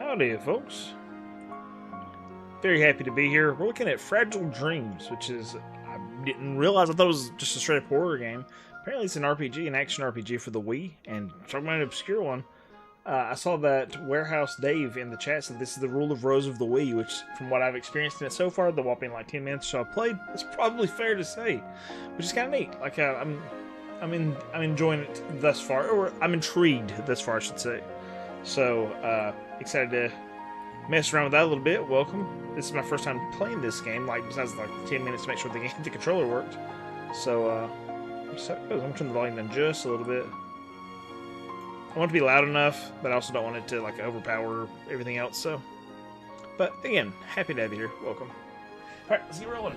Howdy, folks. Very happy to be here. We're looking at Fragile Dreams, which is, I didn't realize, I thought it was just a straight up horror game. Apparently it's an RPG, an action RPG for the Wii, and talking about an obscure one. I saw that Warehouse Dave in the chat said this is the rule of rose of the Wii, which, from what I've experienced in it so far, the whopping like 10 minutes so I've played, it's probably fair to say, which is kind of neat. Like I'm enjoying it thus far, or I'm intrigued thus far, I should say. So excited to mess around with that a little bit. Welcome. This is my first time playing this game. Like besides like 10 minutes to make sure the controller worked. So I'm turning the volume down just a little bit. I want it to be loud enough, but I also don't want it to like overpower everything else. So, but again, happy to have you here. Welcome. All right, let's get rolling.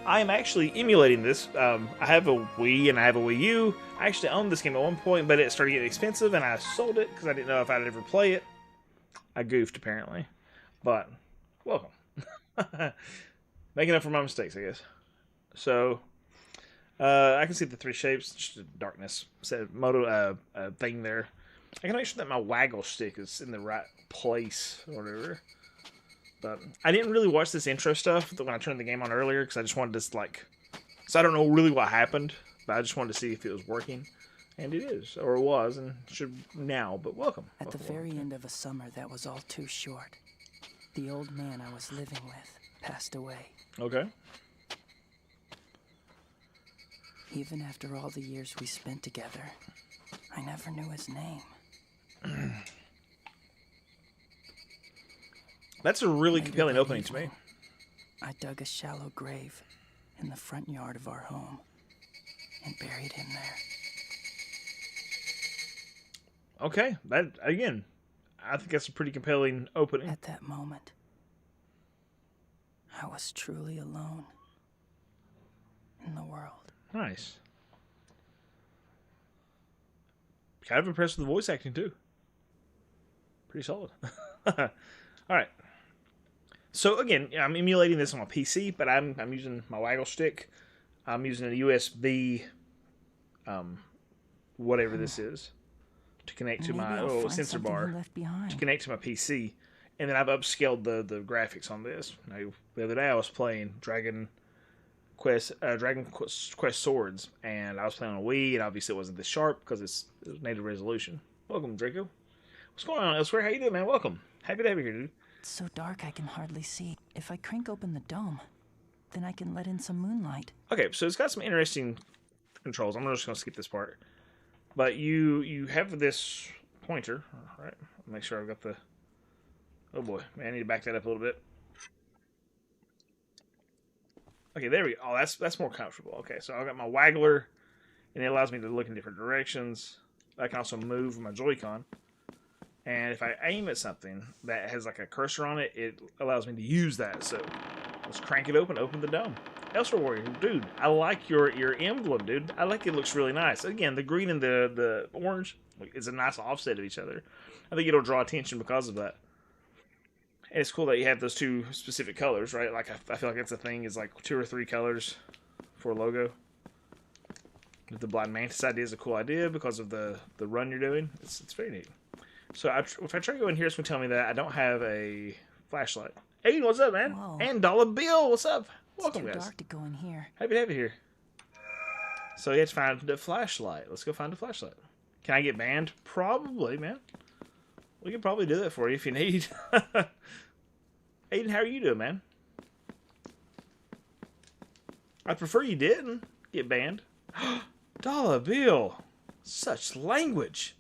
I am actually emulating this. I have a Wii and I have a Wii U. I actually owned this game at one point, but it started getting expensive, and I sold it because I didn't know if I'd ever play it. I goofed, apparently. But, welcome. Making up for my mistakes, I guess. So, I can see the three shapes. Just a darkness thing there. I can make sure that my waggle stick is in the right place, or whatever. But I didn't really watch this intro stuff when I turned the game on earlier, because I just wanted to, like... So I don't know really what happened, but I just wanted to see if it was working. And it is, or it was, and should now, but welcome. At the very end of a summer that was all too short, the old man I was living with passed away. Okay. Even after all the years we spent together, I never knew his name. That's a really compelling opening to me. I dug a shallow grave in the front yard of our home and buried him there. Okay, that again, I think that's a pretty compelling opening. At that moment, I was truly alone in the world. Nice. Kind of impressed with the voice acting too. Pretty solid. All right. So again, I'm emulating this on my PC, but I'm using my waggle stick. I'm using a USB, whatever this is, to connect to my sensor bar to connect to my PC, and then I've upscaled the graphics on this. Now, the other day I was playing Dragon Quest Swords, and I was playing on a Wii, and obviously it wasn't this sharp because it was native resolution. Welcome, Draco. What's going on elsewhere? How you doing, man? Welcome. Happy to have you here, dude. It's so dark I can hardly see. If I crank open the dome, then I can let in some moonlight. Okay, so it's got some interesting controls. I'm just going to skip this part. But you have this pointer. All right, make sure I've got the... Oh boy, man, I need to back that up a little bit. Okay, there we go. Oh, that's more comfortable. Okay, so I've got my waggler, and it allows me to look in different directions. I can also move my Joy-Con. And if I aim at something that has like a cursor on it, it allows me to use that. So let's crank it open the dome. Elsewhere Warrior, dude, I like your emblem, dude. I like it. Looks really nice. Again, the green and the orange is a nice offset of each other. I think it'll draw attention because of that. And it's cool that you have those two specific colors, right? Like I feel like that's a thing, is like 2 or 3 colors for a logo. The Blind Mantis idea is a cool idea because of the run you're doing. It's very neat. So if I try to go in here, it's going to tell me that I don't have a flashlight. Hey, what's up, man? Whoa. And Dollar Bill, what's up? Welcome, it's too guys. dark to go in here. Happy to have you here. So you have to find the flashlight. Let's go find the flashlight. Can I get banned? Probably, man. We can probably do that for you if you need. Aiden, how are you doing, man? I prefer you didn't get banned. Dollar Bill. Such language.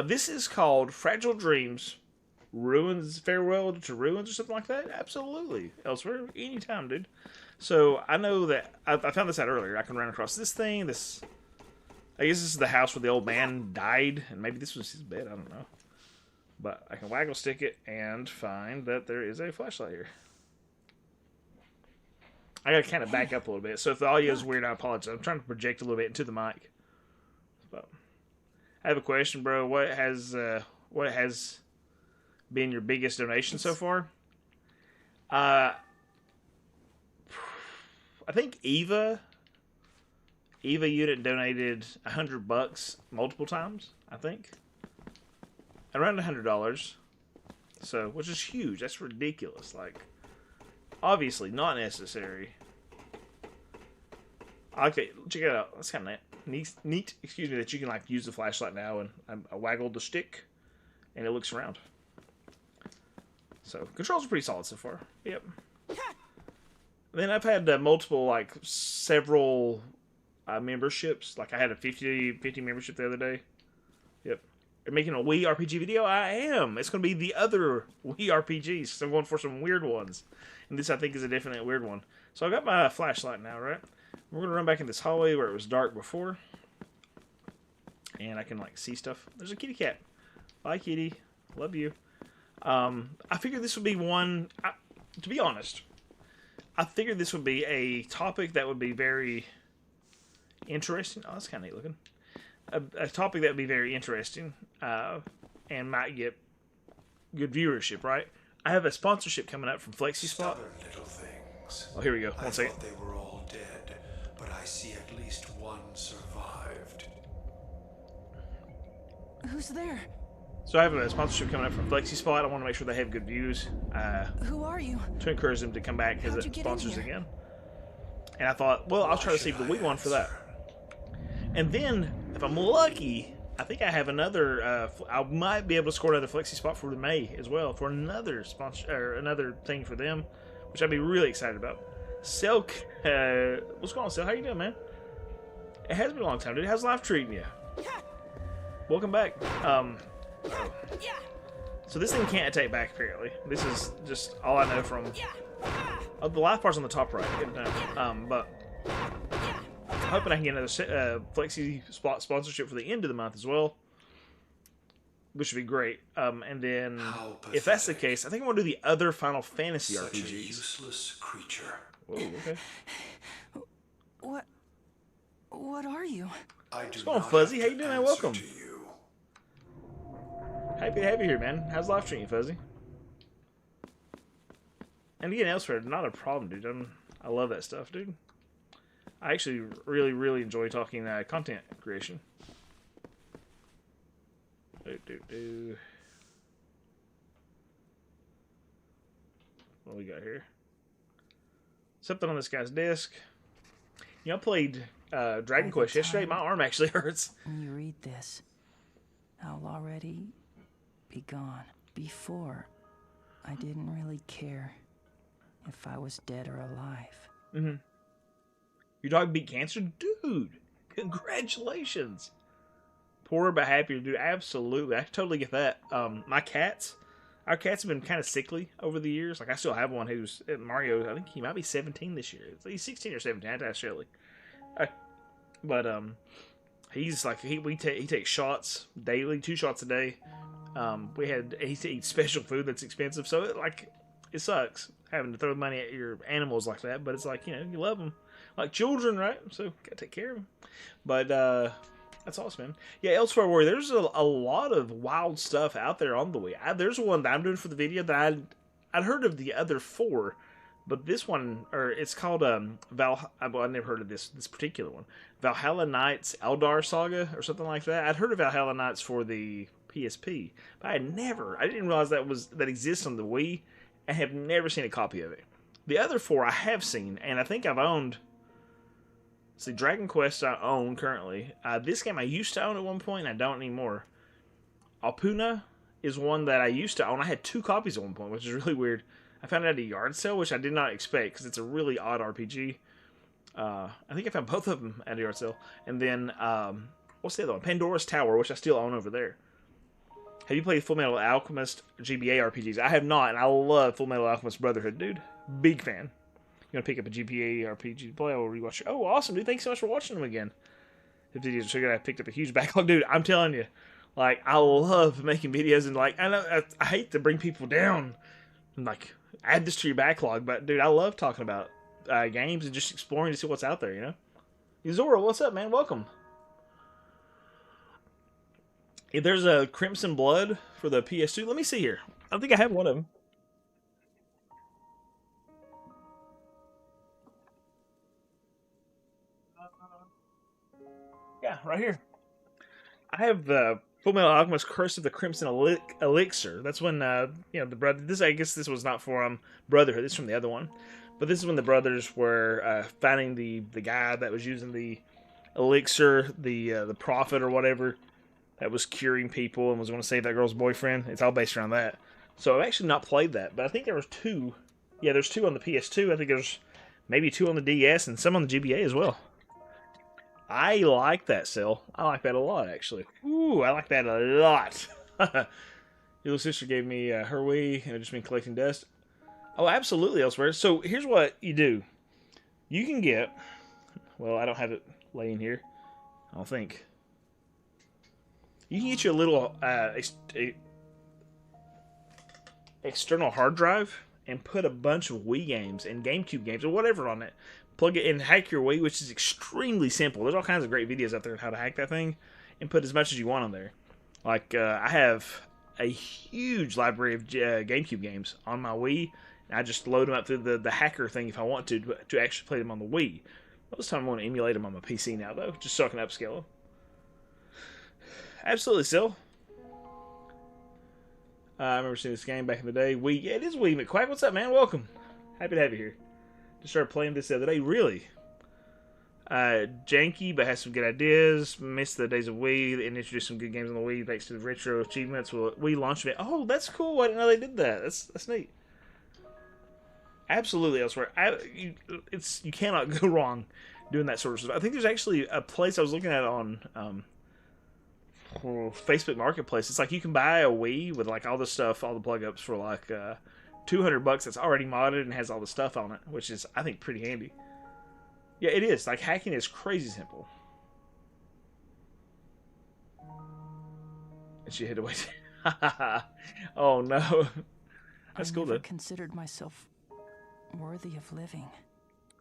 This is called Fragile Dreams. Ruins, Farewell to Ruins, or something like that? Absolutely. Elsewhere, anytime, dude. So, I know that... I found this out earlier. I can run across this thing, I guess this is the house where the old man died, and maybe this was his bed, I don't know. But I can waggle stick it and find that there is a flashlight here. I gotta kind of back up a little bit, so if the audio is weird, I apologize. I'm trying to project a little bit into the mic. But I have a question, bro. What has been your biggest donation so far? I think Eva Unit donated $100 multiple times. I think around $100. So, which is huge. That's ridiculous. Like, obviously not necessary. Okay, check it out. That's kind of neat. Excuse me, that you can like use the flashlight now, and I waggled the stick, and it looks around. So controls are pretty solid so far. Yep. Then I've had multiple, like several memberships. Like I had a 50 membership the other day. Yep. You're making a Wii RPG video? I am. It's going to be the other Wii RPGs. So I'm going for some weird ones. And this, I think, is a definite weird one. So I got my flashlight now, right? We're going to run back in this hallway where it was dark before. And I can, like, see stuff. There's a kitty cat. Bye, kitty. Love you. I figured this would be one... to be honest, I figured this would be a topic that would be very interesting. Oh, that's kind of neat looking. A topic that would be very interesting and might get good viewership, right? I have a sponsorship coming up from FlexiSpot. Little things. Oh, here we go. One second. I thought they were all dead, but I see at least one survived. Who's there? So I have a sponsorship coming up from FlexiSpot. I want to make sure they have good views. Who are you? To encourage them to come back as sponsors again. And I thought, well, I'll try to save the Wii one for that. And then, if I'm lucky, I think I have another. I might be able to score another FlexiSpot for May as well for another sponsor or another thing for them, which I'd be really excited about. Selk, what's going on, Selk? How you doing, man? It has been a long time, dude. How's life treating you? Welcome back. So this thing can't attack back, apparently. This is just all I know from... Oh, the life bar's on the top right. But I'm hoping I can get another FlexiSpot sponsorship for the end of the month as well, which would be great. And then, if that's the case, I think I'm going to do the other Final Fantasy Such RPGs. a useless creature. Whoa, okay. What are you? What's going on, Fuzzy? How you doing, man? Welcome. Happy to have you here, man. How's life treating you, Fuzzy? And again, elsewhere, not a problem, dude. I love that stuff, dude. I actually really enjoy talking content creation. What do we got here? Something on this guy's desk. You know, I played Dragon Quest yesterday. My arm actually hurts. When you read this, I'll already be gone. Before, I didn't really care if I was dead or alive. Mm-hmm. Your dog beat cancer? Dude, congratulations. Poorer but happier, dude. Absolutely. I totally get that. Our cats have been kind of sickly over the years. Like, I still have one who's, Mario, I think he might be 17 this year. He's 16 or 17. I had to ask Shelly. He's like, he takes shots daily, 2 shots a day. He eats special food that's expensive. So, it sucks having to throw money at your animals like that. But it's like, you know, you love them. Like children, right? So, gotta take care of them. But, that's awesome, man. Yeah, Elsewhere Warrior, there's a lot of wild stuff out there on the Wii. There's one that I'm doing for the video that I'd heard of the other 4, but this one, or it's called I never heard of this particular one. Valhalla Knights Eldar Saga, or something like that. I'd heard of Valhalla Knights for the PSP, but I didn't realize that exists on the Wii. I have never seen a copy of it. The other 4 I have seen, and I think I've owned. See, Dragon Quest I own currently. This game I used to own at one point, and I don't anymore. Alpuna is one that I used to own. I had 2 copies at one point, which is really weird. I found it at a yard sale, which I did not expect, because it's a really odd RPG. I think I found both of them at a yard sale. And then, what's the other one? Pandora's Tower, which I still own over there. Have you played Full Metal Alchemist GBA RPGs? I have not, and I love Full Metal Alchemist Brotherhood, dude. Big fan. You're gonna pick up a GPA RPG to play. I will rewatch it. Oh, awesome, dude! Thanks so much for watching them again. The videos are good. I picked up a huge backlog, dude. I'm telling you, like, I love making videos, and like, I know I hate to bring people down and like add this to your backlog, but dude, I love talking about games and just exploring to see what's out there. You know, Zora, what's up, man? Welcome. If there's a Crimson Blood for the PS2, let me see here. I think I have one of them. Yeah, right here. I have the Full Metal Alchemist: Curse of the Crimson Elixir. That's when the brother. This, I guess this was not for Brotherhood. This is from the other one, but this is when the brothers were finding the guy that was using the elixir, the prophet or whatever, that was curing people and was going to save that girl's boyfriend. It's all based around that. So I've actually not played that, but I think there was two. Yeah, there's two on the PS2. I think there's maybe two on the DS and some on the GBA as well. I like that, Sil. I like that a lot, actually. Ooh, I like that a lot. Your little sister gave me her Wii, and I've just been collecting dust. Oh, absolutely, Elsewhere. So here's what you do. You can get... Well, I don't have it laying here. I don't think. You can get you a little external hard drive and put a bunch of Wii games and GameCube games or whatever on it. Plug it in, hack your Wii, which is extremely simple. There's all kinds of great videos out there on how to hack that thing, and put as much as you want on there. Like, I have a huge library of GameCube games on my Wii, and I just load them up through the hacker thing if I want to actually play them on the Wii. Most of the time I want to emulate them on my PC now, though, just so I can upscale them. Absolutely, Sil. I remember seeing this game back in the day. Wii, yeah, it is Wii. McQuack, what's up, man? Welcome. Happy to have you here. Just started playing this the other day. Really? Janky, but has some good ideas. Missed the days of Wii and introduced some good games on the Wii thanks to the retro achievements. Wii launch event. Oh, that's cool. I didn't know they did that. That's neat. Absolutely, Elsewhere. You cannot go wrong doing that sort of stuff. I think there's actually a place I was looking at on Facebook Marketplace. It's like you can buy a Wii with like all the stuff, all the plug-ups for like $200 that's already modded and has all the stuff on it, which is, I think, pretty handy. Yeah, it is. Like, hacking is crazy simple. And she hid away. Oh, no. That's cool, though. I never considered myself worthy of living.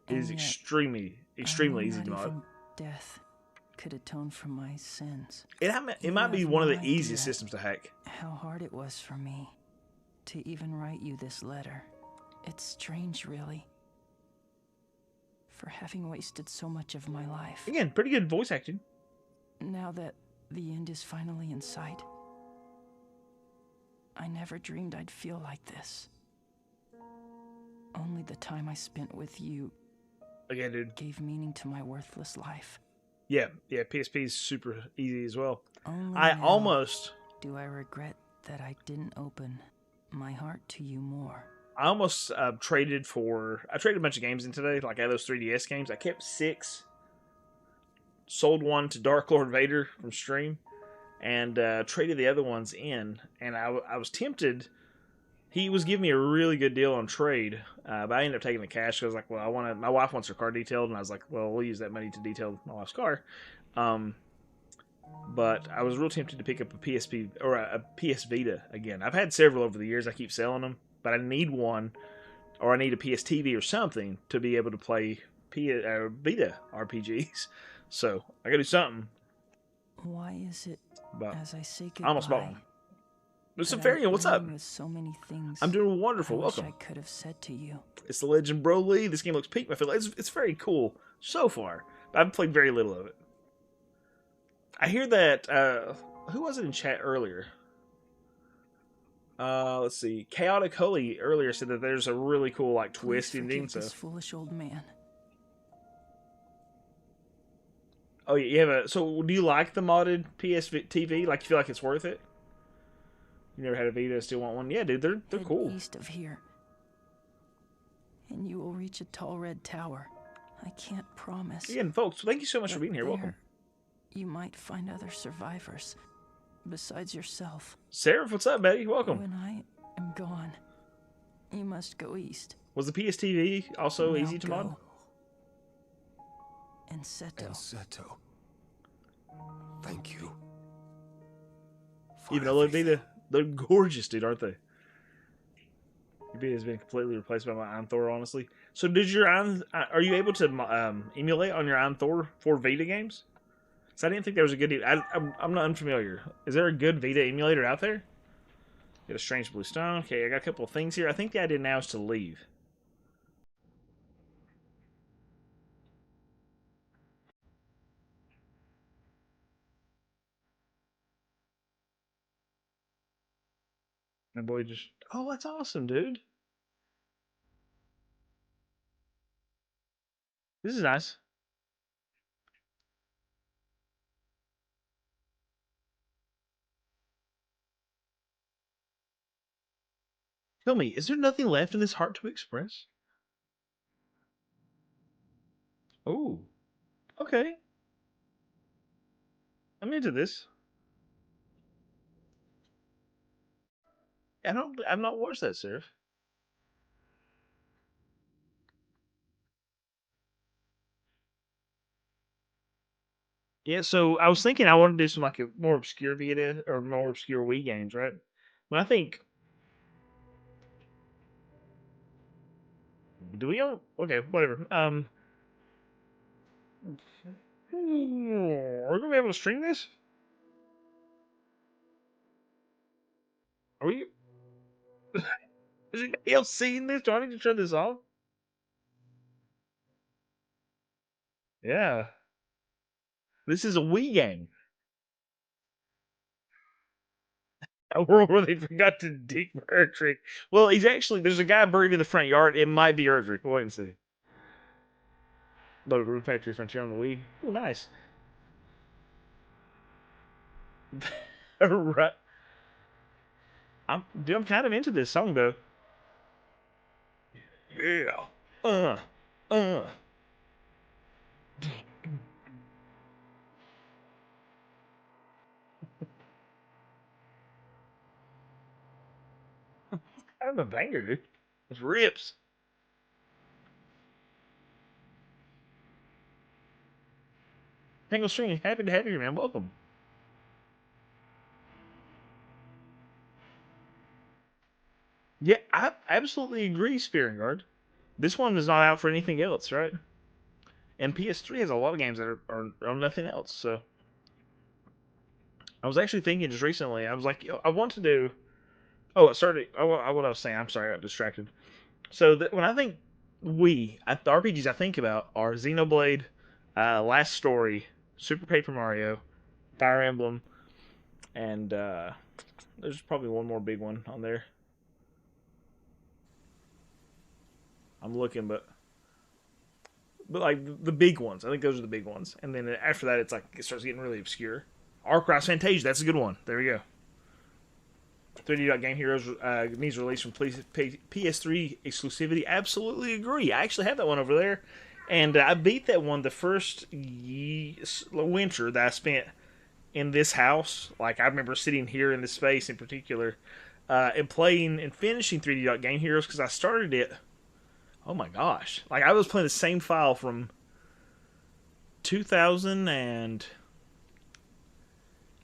It is extremely easy to mod. Death could atone for my sins. It might be one of the easiest systems to hack. How hard it was for me to even write you this letter. It's strange, really, for having wasted so much of my life. Again, pretty good voice acting. Now that the end is finally in sight, I never dreamed I'd feel like this. Only the time I spent with you again, dude, gave meaning to my worthless life. Yeah, PSP is super easy as well. Only I now almost do I regret that I didn't open my heart to you more. I almost traded a bunch of games in today, like out of those 3DS games. I kept 6, sold one to Dark Lord Vader from stream, and traded the other ones in. And I was tempted. He was giving me a really good deal on trade, but I ended up taking the cash because I was like, well, my wife wants her car detailed, and I was like, well, we'll use that money to detail my wife's car. But I was real tempted to pick up a PSP or a PS Vita again. I've had several over the years. I keep selling them, but I need one, or I need a PS TV or something to be able to play Vita RPGs. So I gotta do something. Why is it, but as I say goodbye, I almost bought one. But Safarian, what's up? With so many things I'm doing wonderful. I Welcome. wish I could have said to you. It's the Legend Broly. This game looks peak. I feel like it's very cool so far. I've played very little of it. I hear that, who was it in chat earlier? Let's see. Chaotic Holy earlier said that there's a really cool, like, twist ending. So. This foolish old man. Oh, yeah, you have a... So, do you like the modded PS TV? Like, you feel like it's worth it? You never had a Vita, still want one? Yeah, dude, they're cool. East of here, and you will reach a tall red tower. I can't promise. Again, folks, thank you so much for being here. Welcome. You might find other survivors besides yourself. Seraph, what's up, buddy? Welcome. When I am gone, you must go east. Was the PS TV also easy to mod? And Seto. Thank you. Even though they're gorgeous, dude, aren't they? Your Vita has been completely replaced by my Iron Thor, honestly. So, are you able to emulate on your Iron Thor for Vita games? Because I didn't think there was a good... I'm not unfamiliar. Is there a good Vita emulator out there? Got a strange blue stone. Okay, I got a couple of things here. I think the idea now is to leave. My boy just. Oh, that's awesome, dude. This is nice. Tell me, is there nothing left in this heart to express? Oh, okay. I'm into this. I've not watched that, Seraph. Yeah, so I was thinking I want to do some like a more obscure Vita or more obscure Wii games, right? But I think do we own okay, whatever. Are we gonna be able to stream this? Are we is anybody else seeing this? Do I need to turn this off? Yeah. This is a Wii game. A world where they forgot to dig for Erdrick. Well, he's actually there's a guy buried in the front yard. It might be Erdrick. We'll wait and see. Load Room Factory Frontier on the Wii. Oh, nice. Right. I'm kind of into this song though. Yeah. Uh. Uh. Kind of a banger, dude. It rips. Tangle String, happy to have you, man. Welcome. Yeah, I absolutely agree, Spearing Guard. This one is not out for anything else, right? And PS3 has a lot of games that are on nothing else. So I was actually thinking just recently. I was like, yo, I want to do. Oh, it started. Oh, what I was saying. I'm sorry, I got distracted. So when I think the RPGs I think about are Xenoblade, Last Story, Super Paper Mario, Fire Emblem, and there's probably one more big one on there. I'm looking, but like the big ones. I think those are the big ones. And then after that, it's like it starts getting really obscure. Arcross Fantasia, that's a good one. There we go. 3D Game Heroes needs release from PS3 exclusivity. Absolutely agree. I actually have that one over there, and I beat that one the first winter that I spent in this house. Like I remember sitting here in this space in particular, and playing and finishing 3D Game Heroes because I started it. Oh my gosh! Like I was playing the same file from 2000 and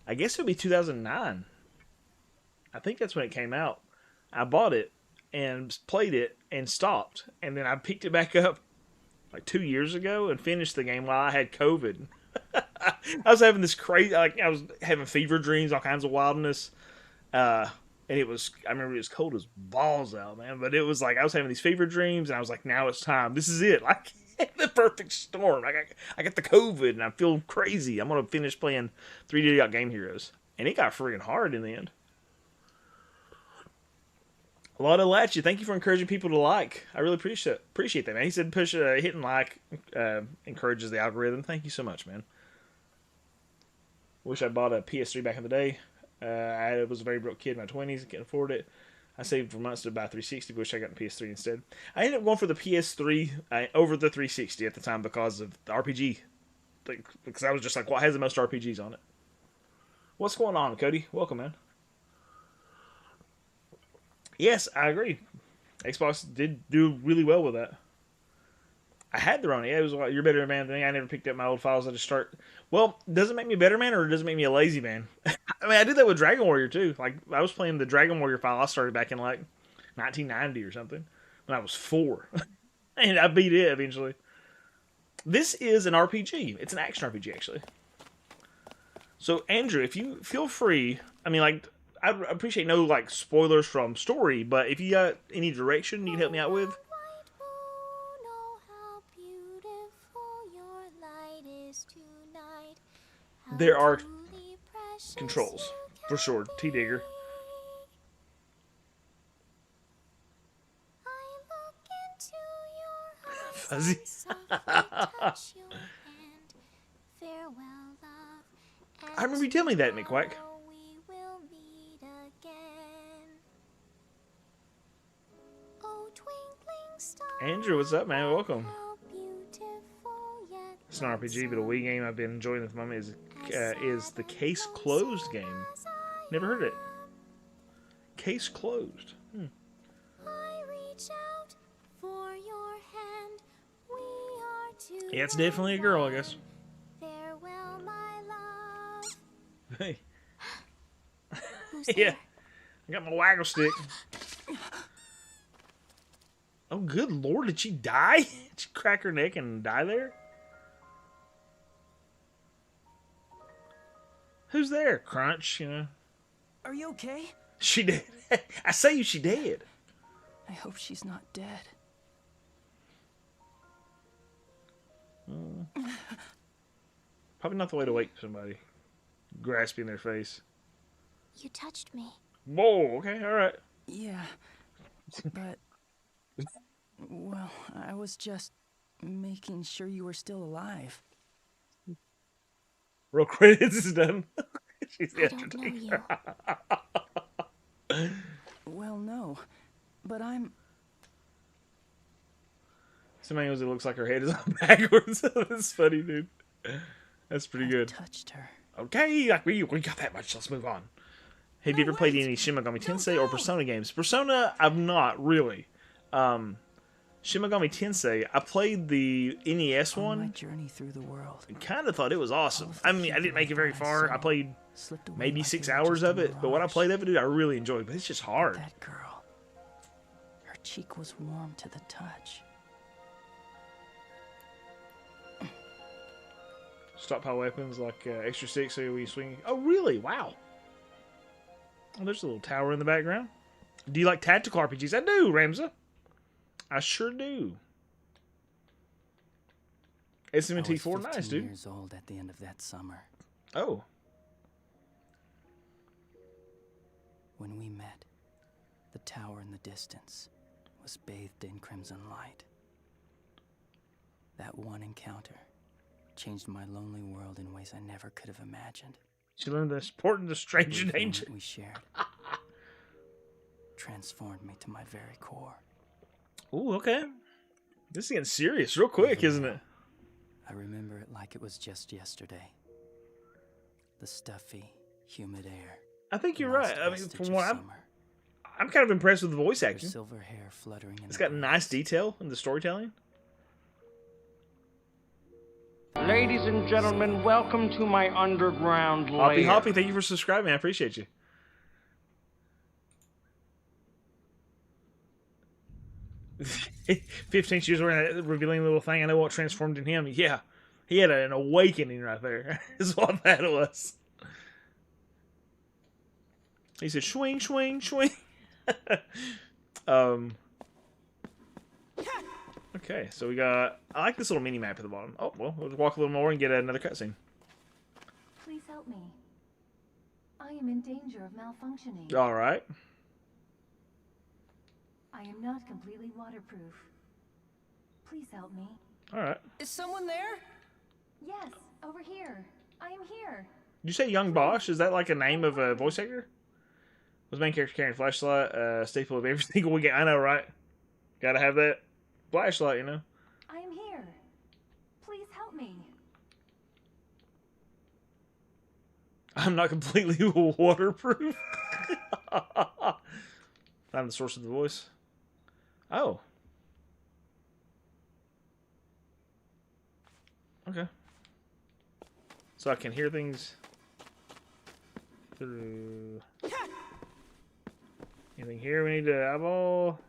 I guess it would be 2009. I think that's when it came out. I bought it and played it and stopped, and then I picked it back up like 2 years ago and finished the game while I had COVID. I was having this crazy, like I was having fever dreams, all kinds of wildness. And it was, I remember it was cold as balls out, man. But it was like I was having these fever dreams, and I was like, now it's time. This is it. Like the perfect storm. I got the COVID, and I feel crazy. I'm gonna finish playing 3D Game Heroes, and it got freaking hard in the end. A lot of Latchy, thank you for encouraging people to like. I really appreciate that, man. He said push hitting like encourages the algorithm. Thank you so much, man. Wish I bought a PS3 back in the day. I was a very broke kid in my 20s, couldn't afford it. I saved for months to buy 360, but wish I got a PS3 instead. I ended up going for the PS3 over the 360 at the time because of the RPG. Because I was just like, what has the most RPGs on it? What's going on, Cody? Welcome, man. Yes, I agree. Xbox did do really well with that. I had the Rona. Yeah, it was like, you're better man than me. I never picked up my old files. I just start. Well, does it make me a better man or does it make me a lazy man? I mean, I did that with Dragon Warrior too. Like, I was playing the Dragon Warrior file. I started back in like 1990 or something when I was 4. And I beat it eventually. This is an RPG. It's an action RPG, actually. So, Andrew, if you feel free, I mean, like, I appreciate no like spoilers from story, but if you got any direction you can help me out with, there are controls for sure. T Digger. fuzzy. I remember you telling me that, McQuack. Andrew, what's up, man? Welcome. It's an RPG, but a Wii game I've been enjoying at the moment is the Case Closed game. Never heard it. Case Closed. Yeah, it's definitely a girl, I guess. Hey. Yeah. I got my waggle stick. Oh, good lord, did she die? Did she crack her neck and die there? Who's there? Crunch, you know. Are you okay? She dead. I say you, she dead. I hope she's not dead. Probably not the way to wake somebody. Grasping their face. You touched me. Whoa, okay, alright. Yeah, but... Well, I was just making sure you were still alive. Real credits is done. She's the I don't know you. Well, no, but I'm... Somebody knows it looks like her head is on backwards. That's funny, dude. That's pretty I good. touched her. Okay, like we got that much. Let's move on. Have you ever played any Shin Megami Tensei or Persona games? Persona, I've not really. Shin Megami Tensei, I played the NES On my one. journey through the world, And kind of thought it was awesome. I mean, I didn't make it very far. I played slipped away maybe like 6 they were hours just of a it, but what I mirage. played of it, dude, I really enjoyed. But it's just hard. That girl, her cheek was warm to the touch. Stockpile weapons like extra sticks so we swing. Oh, really? Wow. Oh, there's a little tower in the background. Do you like tactical RPGs? I do, Ramza. I sure do. I was SMT4, nice, 15 dude. years old at the end of that summer Oh. when we met. The tower in the distance was bathed in crimson light. That one encounter changed my lonely world in ways I never could have imagined. She learned the important to stranger Everything danger. that we shared transformed me to my very core. Ooh, okay. This is getting serious real quick, isn't it? I remember it like it was just yesterday. The stuffy, humid air. I think the you're last right. I mean, vestige from of what summer. I'm kind of impressed with the voice Her acting. silver hair fluttering in It's the got nice breeze. detail in the storytelling. Ladies and gentlemen, welcome to my underground lair. Hoppy, thank you for subscribing. I appreciate you. $15 years wearing that revealing little thing. I know what transformed in him. Yeah, he had an awakening right there. Is what that was. He said, "Swing, swing, swing." Okay, so we got. I like this little mini map at the bottom. Oh well, we'll walk a little more and get another cutscene. Please help me. I am in danger of malfunctioning. All right. I am not completely waterproof. Please help me. All right. Is someone there? Yes, over here. I am here. Did you say Young Bosch? Is that like a name of a voice actor? Was main character carrying a flashlight? Staple of every single weekend. I know, right? Gotta have that flashlight, you know. I am here. Please help me. I'm not completely waterproof. I'm the source of the voice. Oh. Okay. So I can hear things through. Anything here we need to eyeball?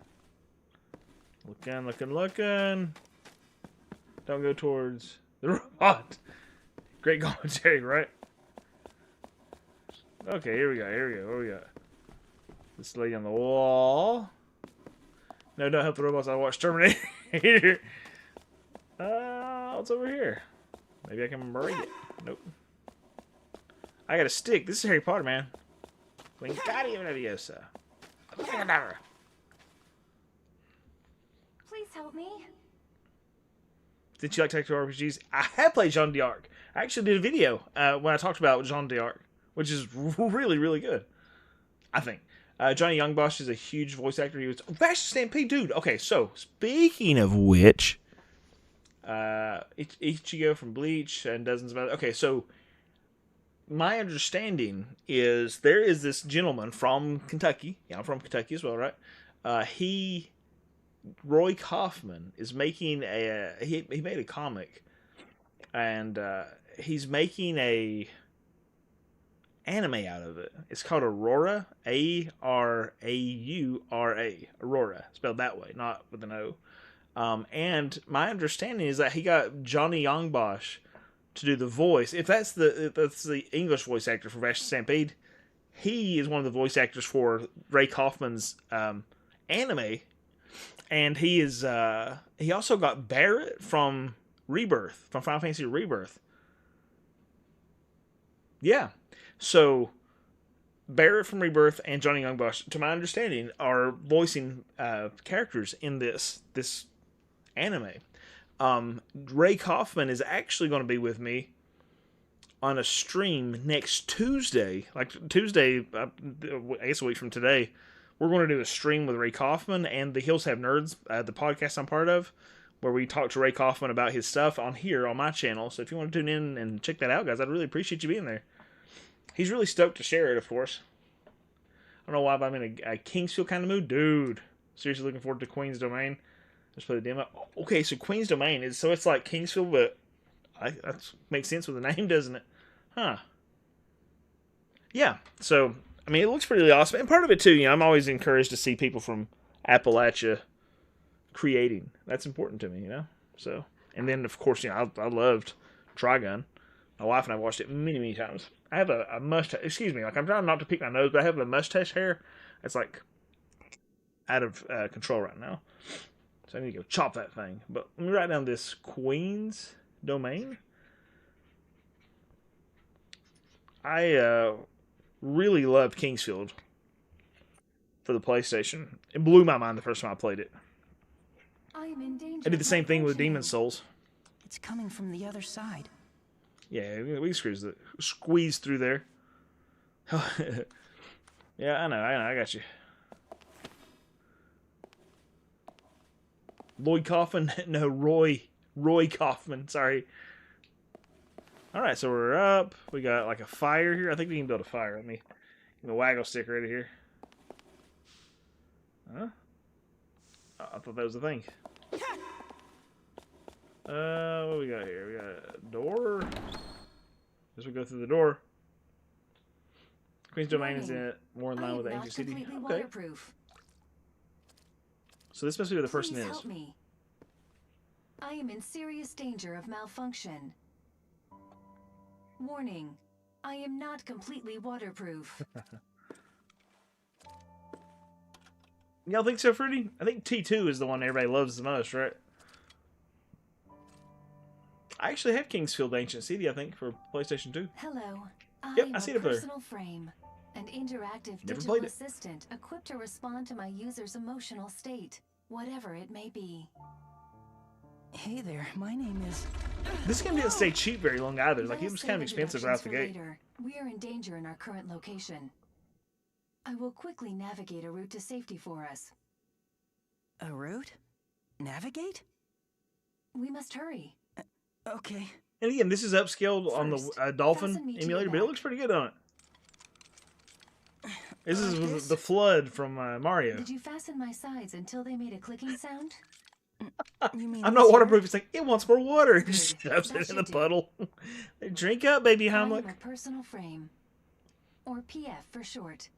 Looking. Don't go towards the robot. Great commentary, right? Okay, here we go. What do we got? This lady on the wall. No, don't help the robots. I watched Terminator. What's over here? Maybe I can break it. Nope. I got a stick. This is Harry Potter, man. Wingardium Leviosa. Please help me. Since you like tactical RPGs, I have played Jean d'Arc. I actually did a video when I talked about Jean d'Arc, which is really, really good. I think. Johnny Youngbosch is a huge voice actor. He was Vash Stampede, dude. Okay, so speaking of which, Ichigo from Bleach and dozens of other. Okay, so my understanding is there is this gentleman from Kentucky. Yeah, I'm from Kentucky as well, right? Roy Kaufman is making he made a comic, and he's making a anime out of it. It's called Aurora, Araura, Aurora, spelled that way, not with an O. And my understanding is that he got Johnny Youngbosch to do the voice. If that's the English voice actor for Vash Stampede, he is one of the voice actors for Ray Kaufman's anime, and he also got Barrett from Rebirth, from Final Fantasy Rebirth. Yeah. So, Barrett from Rebirth and Johnny Youngbosch, to my understanding, are voicing characters in this anime. Ray Kaufman is actually going to be with me on a stream next Tuesday. Like Tuesday, I guess a week from today, we're going to do a stream with Ray Kaufman and the Hills Have Nerds, the podcast I'm part of, where we talk to Ray Kaufman about his stuff on here on my channel. So if you want to tune in and check that out, guys, I'd really appreciate you being there. He's really stoked to share it, of course. I don't know why, but I'm in a Kingsfield kind of mood. Dude, seriously looking forward to Queen's Domain. Just play the demo. Okay, so Queen's Domain it's like Kingsfield, but that makes sense with the name, doesn't it? Huh. Yeah, so, I mean, it looks pretty awesome. And part of it, too, I'm always encouraged to see people from Appalachia creating. That's important to me, So, and then, of course, I loved Trigun. My wife and I watched it many, many times. I have a mustache. Excuse me. Like, I'm trying not to pick my nose, but I have a mustache hair. It's like out of control right now. So I need to go chop that thing. But let me write down this Queen's Domain. I really loved Kingsfield for the PlayStation. It blew my mind the first time I played it. I did the same thing with Demon's Souls. It's coming from the other side. Yeah, we squeeze through there. Yeah, I know, I got you. Lloyd Kaufman? No, Roy Kaufman, sorry. Alright, so we're up. We got like a fire here. I think we can build a fire. Let me get the waggle stick right here. Huh? Oh, I thought that was the thing. What we got here? We got a door. Guess we go through the door. Queen's Domain is more in line with the ancient city. Okay. Waterproof. So this must be where the person Please is. help me. I am in serious danger of malfunction. Warning. I am not completely waterproof. Y'all think so, Fruity? I think T2 is the one everybody loves the most, right? I actually have Kingsfield Ancient City, I think, for PlayStation 2. Hello. Yep, I'm I see a it up there. personal frame, an interactive Never digital played it. assistant equipped to respond to my user's emotional state, whatever it may be. Hey there, my name is... This game didn't stay cheap very long either. Like, it was kind of expensive right out the gate. Later. We are in danger in our current location. I will quickly navigate a route to safety for us. A route? Navigate? We must hurry. Okay. And again, this is upscaled on the Fasten Dolphin me to emulator, your but it back. looks pretty good on it. This is the flood from Mario. Did you fasten my sides until they made a clicking sound? You mean I'm this not here? waterproof. It's like, it wants more water. It Good. just shoves That it in the should do. puddle. Drink up, baby I am Hamlet. a personal frame, or PF for short.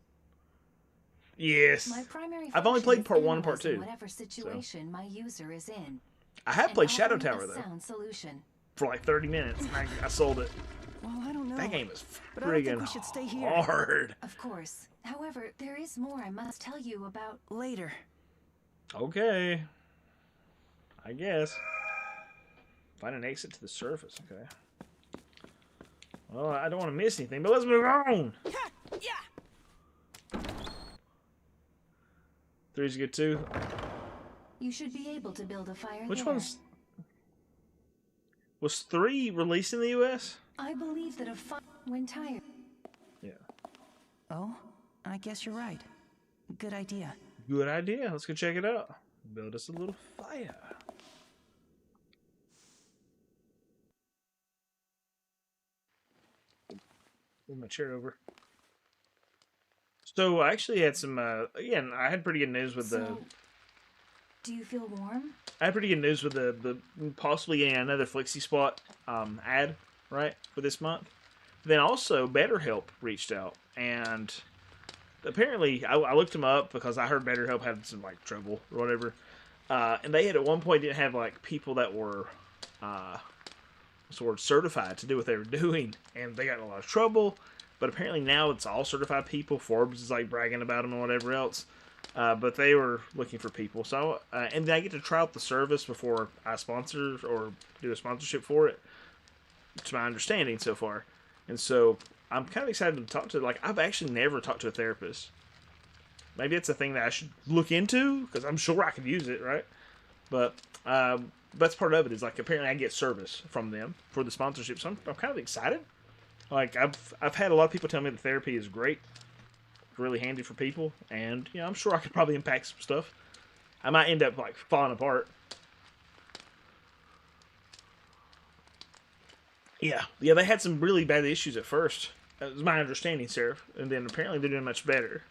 Yes. My primary I've only function played is part 1 and part analyzing 2. Whatever situation my user is in. I have and played Shadow offering Tower, a though, sound solution. for like 30 minutes. And I sold it. Well, I don't know. That game is But I don't think friggin' we should stay here. hard. Of course. However, there is more I must tell you about. Later. Okay. I guess. Find an exit to the surface. Okay. Well, I don't want to miss anything, but let's move on. Yeah. 3's good too. You should be able to build a fire Which there. one's? Was 3 released in the US? I believe that a fire when tired. Yeah. Oh, I guess you're right. Good idea. Good idea. Let's go check it out. Build us a little fire. Move my chair over. So I actually had some. Again, I had pretty good news with the. So, do you feel warm? I had pretty good news with the possibly getting another Flexi Spot ad right for this month. Then also BetterHelp reached out, and apparently I looked them up because I heard BetterHelp had some like trouble or whatever, and they had at one point didn't have like people that were sort of certified to do what they were doing, and they got in a lot of trouble. But apparently now it's all certified people. Forbes is like bragging about them and whatever else. But they were looking for people. So and then I get to try out the service before I sponsor or do a sponsorship for it. To my understanding so far. And so I'm kind of excited to talk to. Like, I've actually never talked to a therapist. Maybe it's a thing that I should look into because I'm sure I could use it, right? But that's part of it. Is like apparently I get service from them for the sponsorship. So I'm kind of excited. Like I've had a lot of people tell me that therapy is great, really handy for people, and you know I'm sure I could probably impact some stuff. I might end up like falling apart. Yeah, they had some really bad issues at first. That was my understanding, Sarah, and then apparently they're doing much better.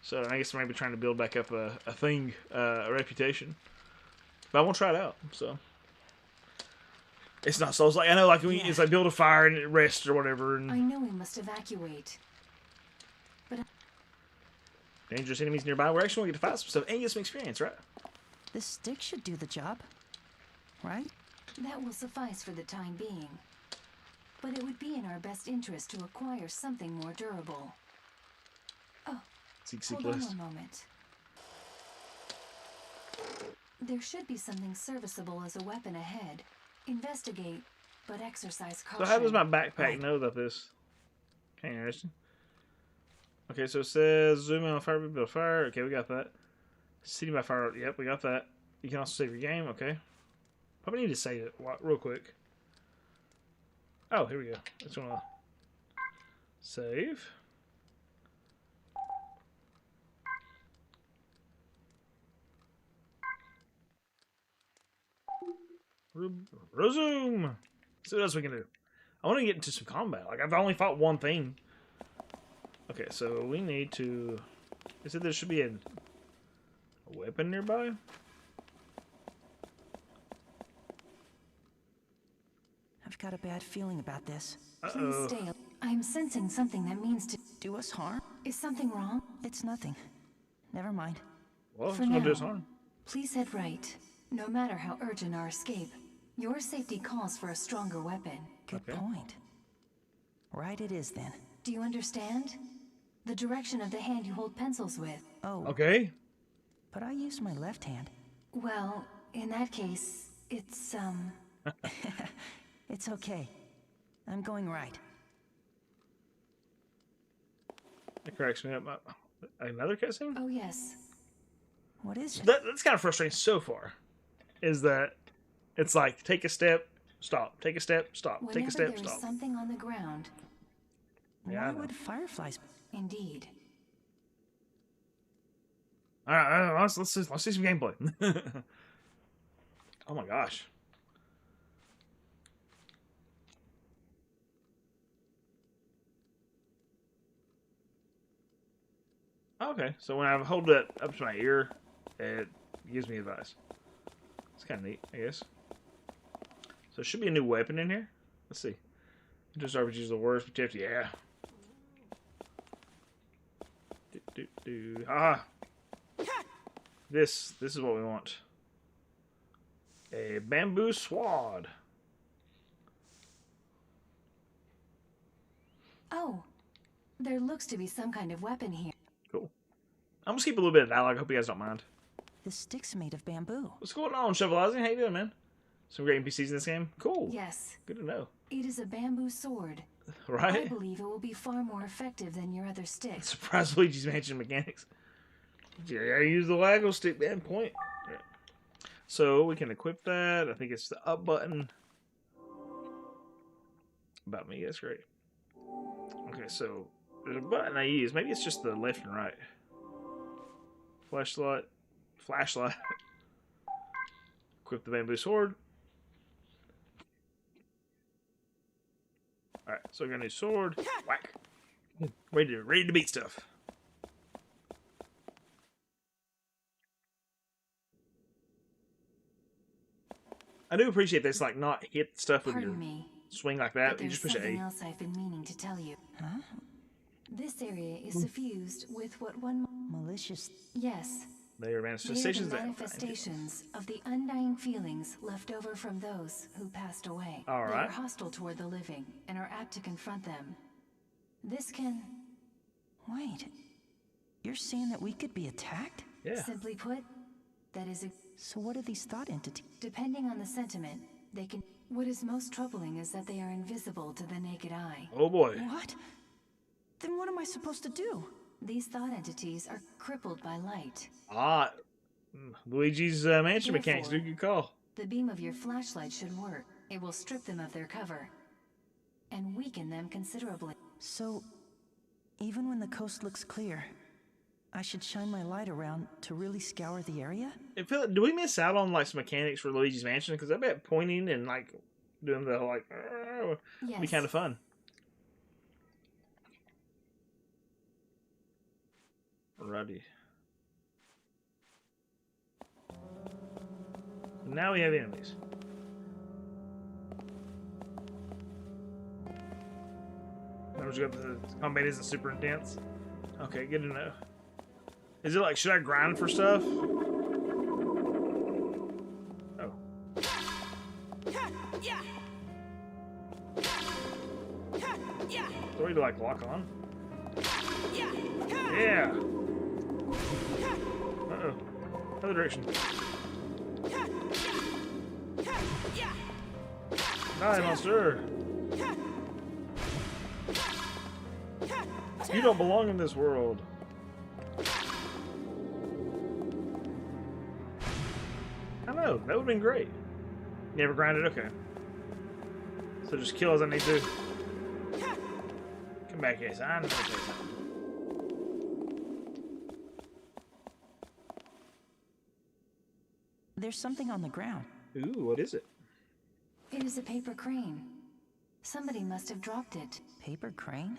So I guess maybe trying to build back up a reputation. But I won't try it out. So. It's not so. It's like I know, like it's like build a fire and rest or whatever. And I know we must evacuate. But dangerous enemies nearby. We're actually going to get to fight some stuff and get some experience, right? This stick should do the job, right? that will suffice for the time being. But it would be in our best interest to acquire something more durable. Oh, hold on one moment. There should be something serviceable as a weapon ahead. Investigate, but exercise caution. So how does my backpack know that this? Okay, interesting. Okay, so it says zoom in on fire, build a fire. Okay, we got that. City by fire. Yep, we got that. You can also save your game. Okay. Probably need to save it real quick. Oh, here we go. Just want to save. Resume. Let's see what else we can do. I want to get into some combat. Like, I've only fought one thing. Okay, so we need to... They said there should be a weapon nearby? I've got a bad feeling about this. Please stay. I'm sensing something that means to Do us harm? Is something wrong? It's nothing. Never mind. Well, For it's gonna do now. us harm. Please head right. No matter how urgent our escape, your safety calls for a stronger weapon. Good Okay. point. Right it is then. Do you understand? The direction of the hand you hold pencils with. Oh, Okay. but I used my left hand. Well, in that case, it's, It's okay. I'm going right. That cracks me up. Another cutscene? oh yes. What is it? That's kind of frustrating so far. Is that it's like take a step, stop. Take a step, stop. Whenever Take a step, there is stop. something on the ground. Yeah, I Why know. would fireflies... Indeed. All right, let's see some gameplay. Oh my gosh. Okay, so when I hold that up to my ear, it gives me advice. It's kind of neat, I guess. So there should be a new weapon in here. Let's see. Just RPG is the worst, but you have to, yeah. Ah! This is what we want. A bamboo sword. Oh, there looks to be some kind of weapon here. Cool. I'm gonna skip a little bit of dialogue. Hope you guys don't mind. The stick's made of bamboo. What's going on, Shovelizing? How you doing, man? Some great NPCs in this game? Cool. Yes, Good to know. it is a bamboo sword. I Right? believe it will be far more effective than your other stick. Surprise Luigi's Mansion mechanics. Yeah, I use the waggle stick, man. Point. Yeah. So we can equip that. I think it's the up button. about me. That's great. Okay, so there's a button I use. Maybe it's just the left and right. Flashlight. Equip the bamboo sword. Alright, so I got a new sword. Whack. Ready to beat stuff. I do appreciate this, like, not hit stuff with your Pardon me, swing like but that. You there's just push something A. else I've been meaning to tell you. Huh? This area is suffused with what one... Malicious. Yes, They are they are manifestations. the manifestations of the undying feelings left over from those who passed away. All They right. are hostile toward the living and are apt to confront them. This can, Wait. You're saying that we could be attacked? Yeah. simply put, that is, So what are these thought entities? depending on the sentiment, they can... What is most troubling is that they are invisible to the naked eye. Oh boy. What? Then what am I supposed to do? These thought entities are crippled by light. Ah. Luigi's Mansion mechanics. Therefore- Good call. The beam of your flashlight should work. It will strip them of their cover and weaken them considerably. So, even when the coast looks clear, I should shine my light around to really scour the area? Do we miss out on like some mechanics for Luigi's Mansion? Because I bet pointing and like doing the whole like would Yes. be kind of fun. Alrighty. Now we have enemies. The combat isn't super intense. Okay, good to know. Is it like, should I grind for stuff? Oh. Do we like lock on? Yeah. Uh-oh. Other direction. Die, monster. You don't belong in this world. I don't know. That would have been great. Never grinded? Okay. So just kill as I need to. Come back here, son. There's something on the ground. Ooh, what is it? It is a paper crane. Somebody must have dropped it. Paper crane?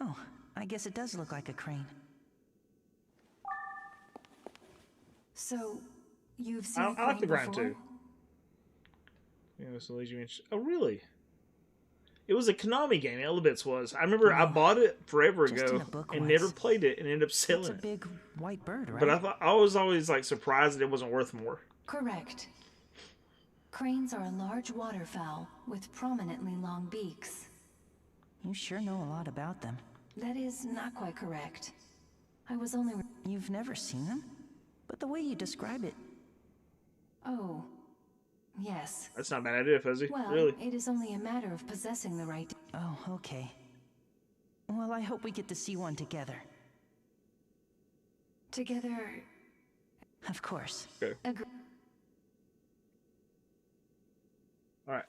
Oh, I guess it does look like a crane. So, you've seen I a like crane the grind before? too. Yeah, it's the Luigi Mansion. Oh, really? It was a Konami game. Elebits was. I remember I bought it forever Just ago in a book and once. never played it and ended up It's selling a it. big white bird, right? But I was always like surprised that it wasn't worth more. Correct. Cranes are a large waterfowl with prominently long beaks. You sure know a lot about them. That is not quite correct. I was only... You've never seen them? But the way you describe it... Oh. Yes. That's not a bad idea, Fuzzy. Well, Really. it is only a matter of possessing the right... Oh, okay. Well, I hope we get to see one together. Together... Of course. Okay. Agree. Alright.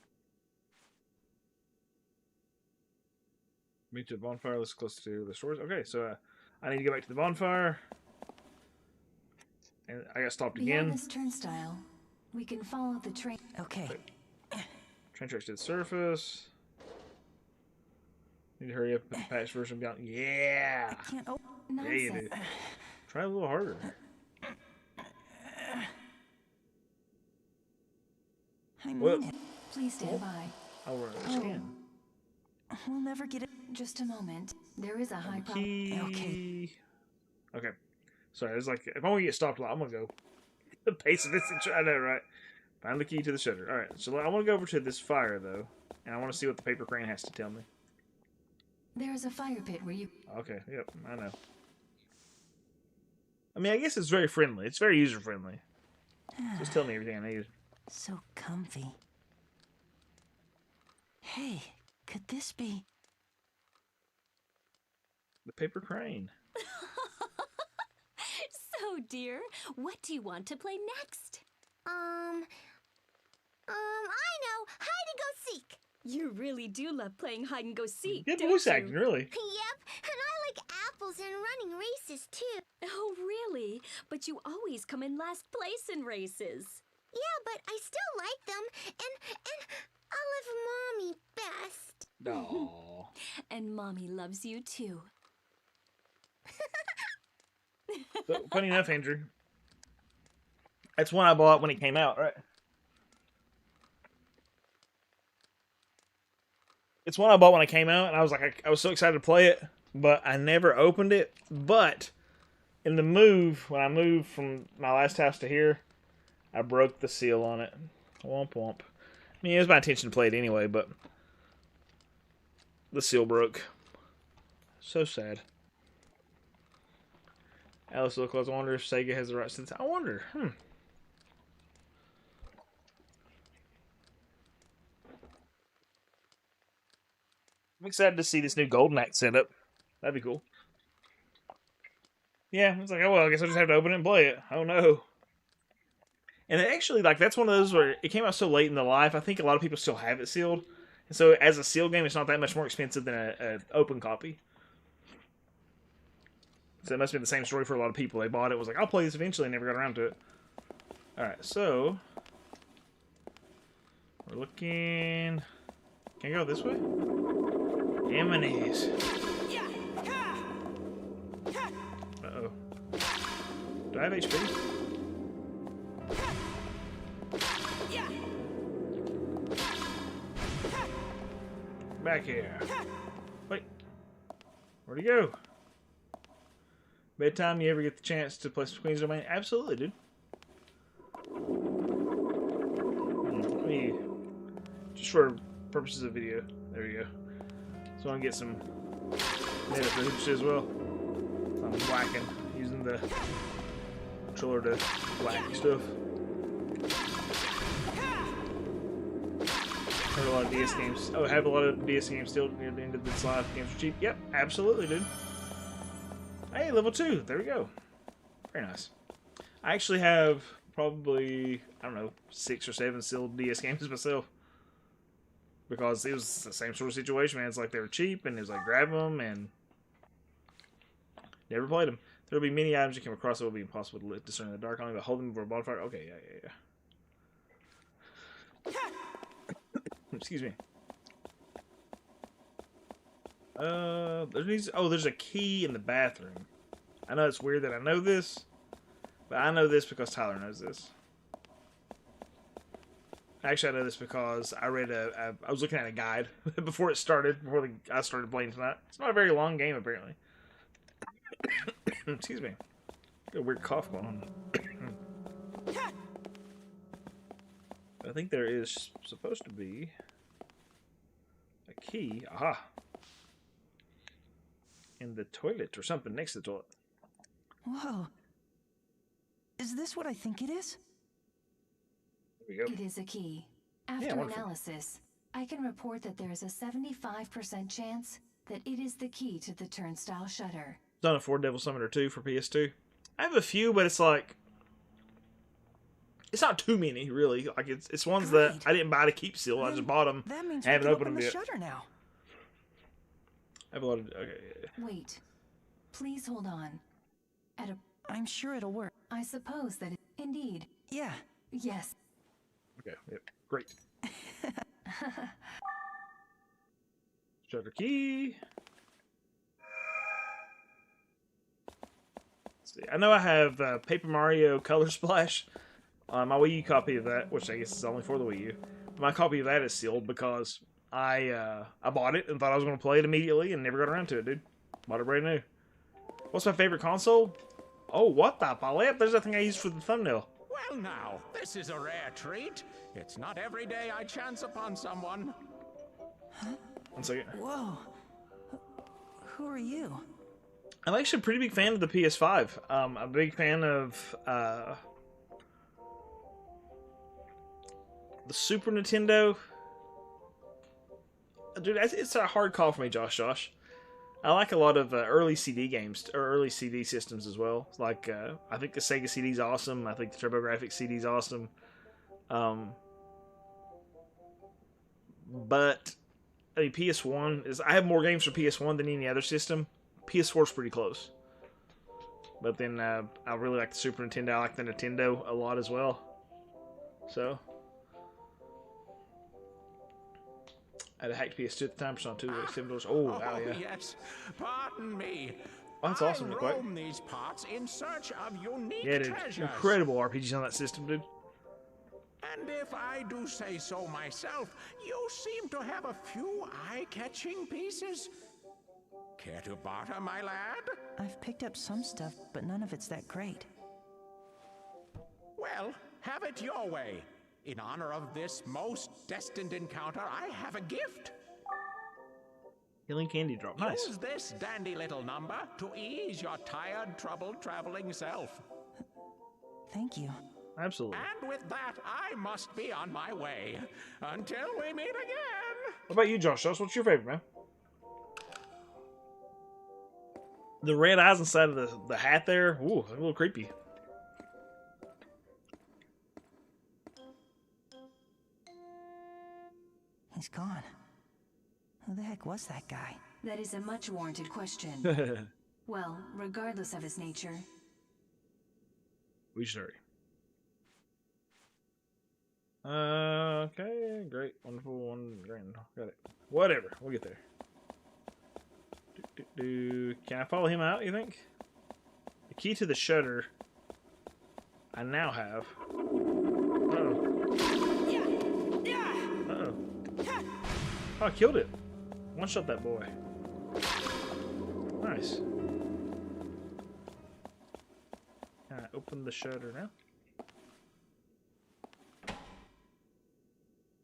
Meet to the bonfire. Let's close to the stores. Okay, so I need to go back to the bonfire. And I got stopped Beyond again. this turnstile, we can follow the train... Okay. Train tracks to the surface. Need to hurry up and put the patch version down. Yeah! Can't open... Yeah, you do. Nonsense. Try a little harder. I mean Well- it. Please stand by. I'll run a scan. We'll never get it. Just a moment. There is a high probability... Key. Okay. Okay. Sorry, it's like, if I want to get stopped, I'm going to go the pace of this. I know, right? Find the key to the shutter. Alright, so I want to go over to this fire, though. And I want to see what the paper crane has to tell me. There is a fire pit where you... Okay, yep, I know. I mean, I guess it's very friendly. It's very user-friendly. Just tell me everything I need. So comfy. Hey, could this be... The paper crane. So, dear, what do you want to play next? I know. Hide and go seek. You really do love playing hide and go seek, Good don't voice you? acting, really. Yep, and I like apples and running races too. Oh, really? But you always come in last place in races. Yeah, but I still like them, and I love Mommy best. Aww. And Mommy loves you too. So, funny enough, Andrew, that's one I bought when it came out, right? It's one I bought when it came out, and I was like, I was so excited to play it, but I never opened it. But in the move, when I moved from my last house to here, I broke the seal on it. Womp womp. I mean, it was my intention to play it anyway, but the seal broke. So sad. Alice Locals, I wonder if Sega has the right sense. I wonder. I'm excited to see this new Golden Axe setup. That'd be cool. Yeah, it's like, oh well, I guess I'll just have to open it and play it. Oh no. And it actually, like, that's one of those where it came out so late in the life, I think a lot of people still have it sealed. And so as a sealed game, it's not that much more expensive than an open copy. So it must have been the same story for a lot of people. They bought it, was like, I'll play this eventually, and never got around to it. Alright, so we're looking... Can I go this way? Enemies. Uh-oh. Do I have HP? Back here. Wait. Where'd he go? Bedtime, you ever get the chance to play some Queen's Domain? Absolutely, dude. Let me... Just for purposes of video. There you go. So I can get some meta footage as well. I'm whacking, using the controller to whack stuff. Heard a lot of DS games. Oh, I have a lot of DS games still near the end of this live. Games are cheap. Yep, absolutely, dude. Hey, level 2. There we go. Very nice. I actually have probably, I don't know, 6 or 7 sealed DS games myself. Because it was the same sort of situation, man. It's like they were cheap, and it was like grab them, and never played them. There will be many items you come across that will be impossible to discern in the dark. Only by holding them for a bonfire. Okay, yeah. Excuse me. There's a key in the bathroom. I know it's weird that I know this, but I know this because Tyler knows this. Actually, I know this because I read I was looking at a guide before it started, before I started playing tonight. It's not a very long game, apparently. Excuse me. Got a weird cough going on. I think there is supposed to be a key. Aha. In the toilet or something next to the toilet. Whoa. Is this what I think it is? There we go. It is a key. After analysis, I can report that there is a 75% chance that it is the key to the turnstile shutter. Done a 4 Devil Summoner 2 for PS2. I have a few, but it's like... It's not too many, really. Like, it's ones that I didn't buy to keep sealed. I just bought them. That means I haven't we can opened open them the yet. shutter now. I have a lot of... Okay. Wait. Please hold on. I'm sure it'll work. I suppose that indeed. Yeah. Yes. Okay, yep. Great. Shutter key. Let's see. I know I have Paper Mario Color Splash. My Wii U copy of that, which I guess is only for the Wii U. My copy of that is sealed because I bought it and thought I was going to play it immediately and never got around to it, dude. Bought it brand new. What's my favorite console? Oh, what the palette? There's that thing I used for the thumbnail. Well now, this is a rare treat. It's not every day I chance upon someone. Huh? 1 second. Whoa. Who are you? I'm actually a pretty big fan of the PS5. I'm a big fan of the Super Nintendo. Dude, it's a hard call for me, Josh. I like a lot of early CD games, or early CD systems as well. Like, I think the Sega CD's awesome. I think the TurboGrafx CD's awesome. but I mean, PS1 is. I have more games for PS1 than any other system. PS4 is pretty close. But then I really like the Super Nintendo. I like the Nintendo a lot as well. So I had a hacked PS2 at the time, Persona 2, like $7. Oh, wow, yeah. Yes, pardon me. Oh, that's awesome, I Nick White. roam these parts in search of unique Yeah, dude. treasures. Incredible RPGs on that system, dude. And if I do say so myself, you seem to have a few eye-catching pieces. Care to barter, my lad? I've picked up some stuff, but none of it's that great. Well, have it your way. In honor of this most destined encounter, I have a gift. Healing candy drop. Nice. Use this dandy little number to ease your tired, troubled traveling self. Thank you. Absolutely. And with that, I must be on my way. Until we meet again. What about you, Josh? Josh, what's your favorite, man? The red eyes inside of the hat there. Ooh, a little creepy. He's gone. Who the heck was that guy? That is a much warranted question. Well, regardless of his nature. We should hurry. Okay, great, wonderful, grand. Got it. Whatever, we'll get there. Can I follow him out, you think? The key to the shutter I now have. Uh-oh. Uh-oh. Oh, I killed it. One-shot that boy. Nice. Can I open the shutter now?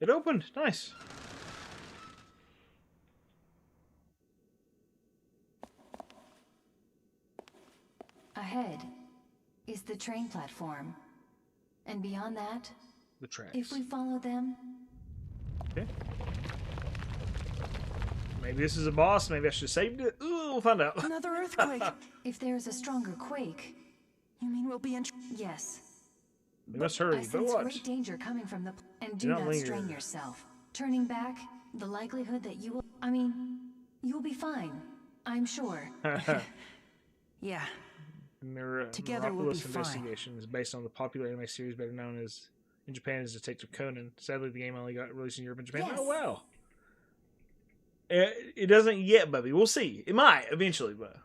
It opened! Nice! Ahead is the train platform. And beyond that, The tracks. if we follow them, Okay. Maybe this is a boss. Maybe I should have saved it. Ooh, we'll find out. Another earthquake! if there is a stronger quake, You mean we'll be in... yes. We must I hurry. But sense what? great danger coming from the... And Do do not not linger. strain yourself. Turning back, the likelihood that you will... I mean, you'll be fine. I'm sure. Yeah. Together we'll Miraculous be fine. Investigation is based on the popular anime series better known as in Japan as Detective Conan. Sadly, the game only got released in Europe and Japan. Yes. Oh, wow. It doesn't yet, Bubby. We'll see. It might eventually, but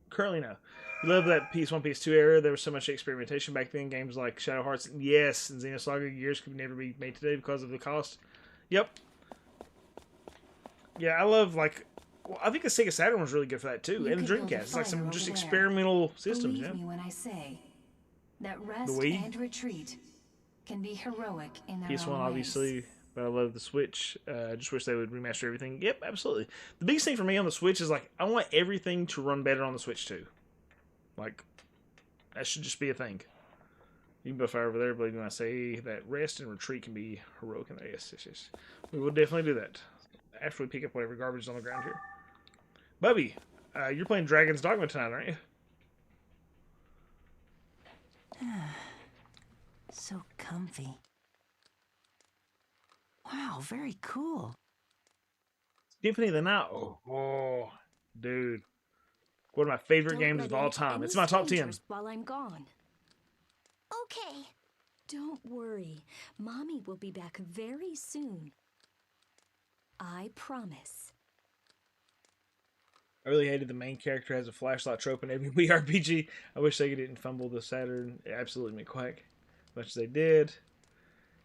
currently no. You love that PS1, PS2 era. There was so much experimentation back then. Games like Shadow Hearts, yes, and Xenosaga Gears could never be made today because of the cost. Yep. Yeah, I love, like... Well, I think the Sega Saturn was really good for that, too. You And the could build a Dreamcast. It's like some fire just over there. experimental systems, Believe yeah? me when I say that rest Wii? and retreat can be heroic in their PS1, own obviously, ways. but I love the Switch. I just wish they would remaster everything. Yep, absolutely. The biggest thing for me on the Switch is, like, I want everything to run better on the Switch, too. Like, that should just be a thing. You can buff over there, believe me when I say that rest and retreat can be heroic in there. Yes, yes, yes. We will definitely do that after we pick up whatever garbage is on the ground here. Bubby, you're playing Dragon's Dogma tonight, aren't you? So comfy. Wow, very cool. Symphony of the Night. Oh, dude. One of my favorite Don't games let of all in time. any It's my top 10. strangers while I'm gone. Okay. Don't worry. Mommy will be back very soon. I promise. I really hated the main character has a flashlight trope in every Wii RPG. I wish Sega didn't fumble the Saturn. It absolutely made quack. As much as they did.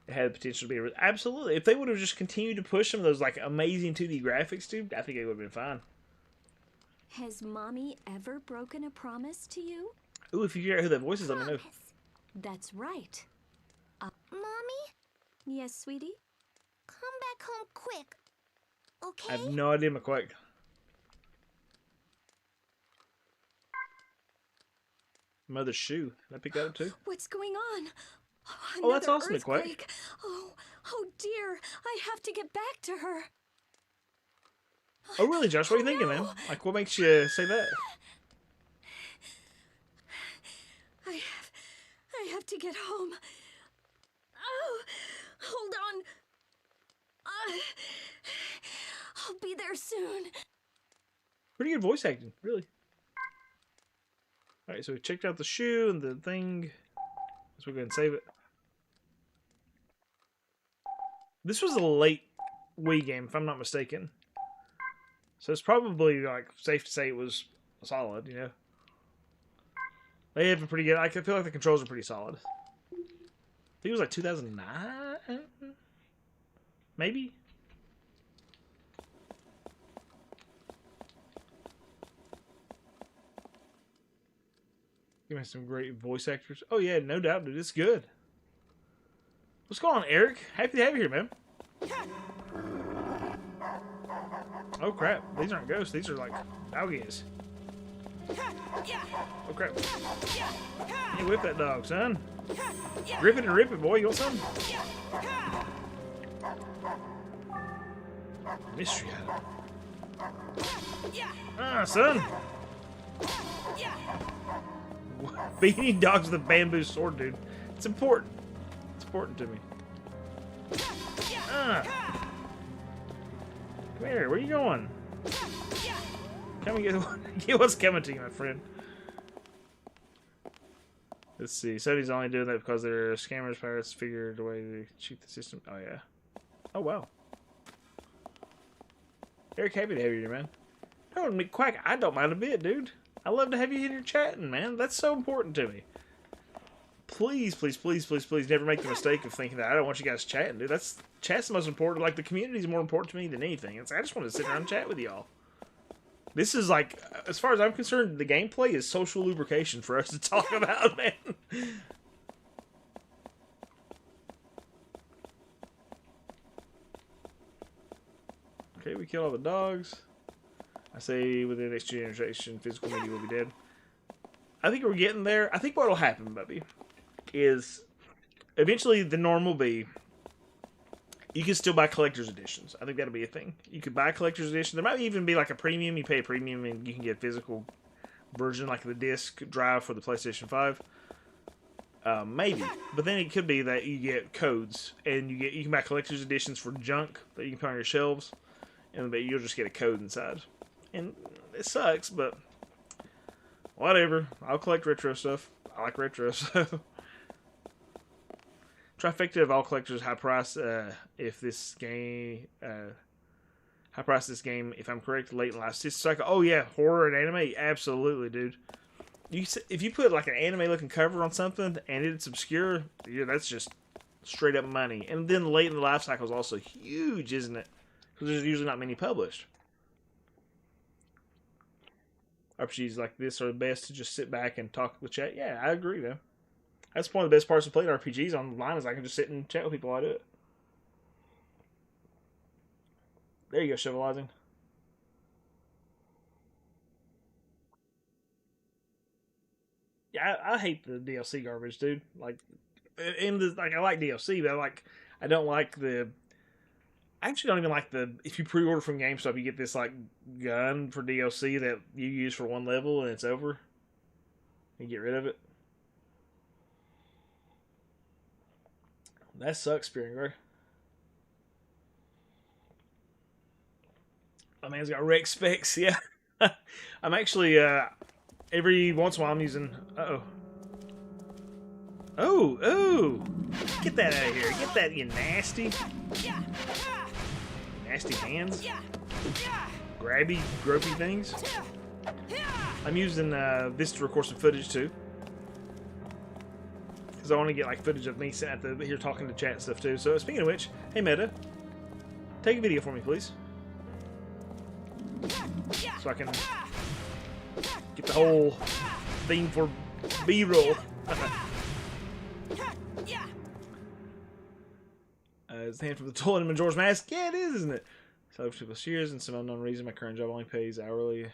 It had the potential to be absolutely. If they would have just continued to push some of those like amazing 2D graphics, dude, I think it would have been fine. Has Mommy ever broken a promise to you? Ooh, if you figure out who that voice is, let me know. Promise. That's right. Mommy, Yes, sweetie? come back home quick. I Okay? have no idea, McQuack. Mother's shoe. Did I pick that up too? What's going on? Oh, that's Another awesome, McQuack. earthquake. Oh dear. I have to get back to her. Oh, really, Josh? What are you thinking, man? no. Like, what makes you say that? I have to get home. Oh, hold on. I'll be there soon. Pretty good voice acting, really. Alright, so we checked out the shoe and the thing. Let's go ahead and save it. This was a late Wii game, if I'm not mistaken. So it's probably like safe to say it was solid, you know. They have a pretty good. I feel like the controls are pretty solid. I think it was like 2009, maybe. Give me some great voice actors. Oh yeah, no doubt, dude. It's good. What's going on, Eric? Happy to have you here, man. Oh crap! These aren't ghosts. These are like doggies. Oh crap! You whip that dog, son. Grip it and rip it, boy. You want some? Mystery item. Ah, son. Beating dogs with a bamboo sword, dude. It's important. It's important to me. Ah. Come here. Where are you going? Come and get what's coming to you, my friend. Let's see. Sony's only doing that because their scammers, pirates figured a way to cheat the system. Oh, yeah. Oh, wow. Eric, happy to have you here, man. Oh, Quack, I don't mind a bit, dude. I love to have you in here chatting, man. That's so important to me. Please, please, please, please, please never make the mistake of thinking that I don't want you guys chatting, dude. Chat's the most important. Like, the community is more important to me than anything. I just want to sit around and chat with y'all. This is like, as far as I'm concerned, the gameplay is social lubrication for us to talk about, man. Okay, we killed all the dogs. I say within the next generation, physical media will be dead. I think we're getting there. I think what will happen, Bubby, is eventually the norm will be you can still buy collector's editions. I think that'll be a thing. You could buy a collector's edition. There might even be like a premium. You pay a premium and you can get a physical version, like the disc drive for the PlayStation 5. Maybe. But then it could be that you get codes and you can buy collector's editions for junk that you can put on your shelves, and you'll just get a code inside. And it sucks, but whatever. I'll collect retro stuff. I like retro, so. Trifecta of all collectors, high price. If this game, high price this game. If I'm correct, late in life cycle. Oh yeah, horror and anime, absolutely, dude. If you put like an anime looking cover on something and it's obscure, yeah, that's just straight up money. And then late in the life cycle is also huge, isn't it? Because there's usually not many published. RPGs like this are the best to just sit back and talk with chat. Yeah, I agree, man. That's one of the best parts of playing RPGs online is I can just sit and chat with people while I do it. There you go, Shovelizing. Yeah, I hate the DLC garbage, dude. Like, I like DLC, but I don't like the. I actually don't even like the. If you pre-order from GameStop, you get this like gun for DLC that you use for one level and it's over. You get rid of it. That sucks, Spearing Guard. My man's got rec specs, yeah. I'm actually, every once in a while I'm using... Uh-oh. Oh! Get that out of here. Get that, you nasty. Nasty hands. Grabby, gropey things. I'm using this to record some footage, too. Because I want to get like footage of me sitting at here talking to chat and stuff too. So speaking of which, hey Meta, take a video for me, please, so I can get the whole theme for B-roll. It's the hand from the toilet in Majora's Mask. Yeah, it is, isn't it? So for 2+ years and some unknown reason, my current job only pays hourly.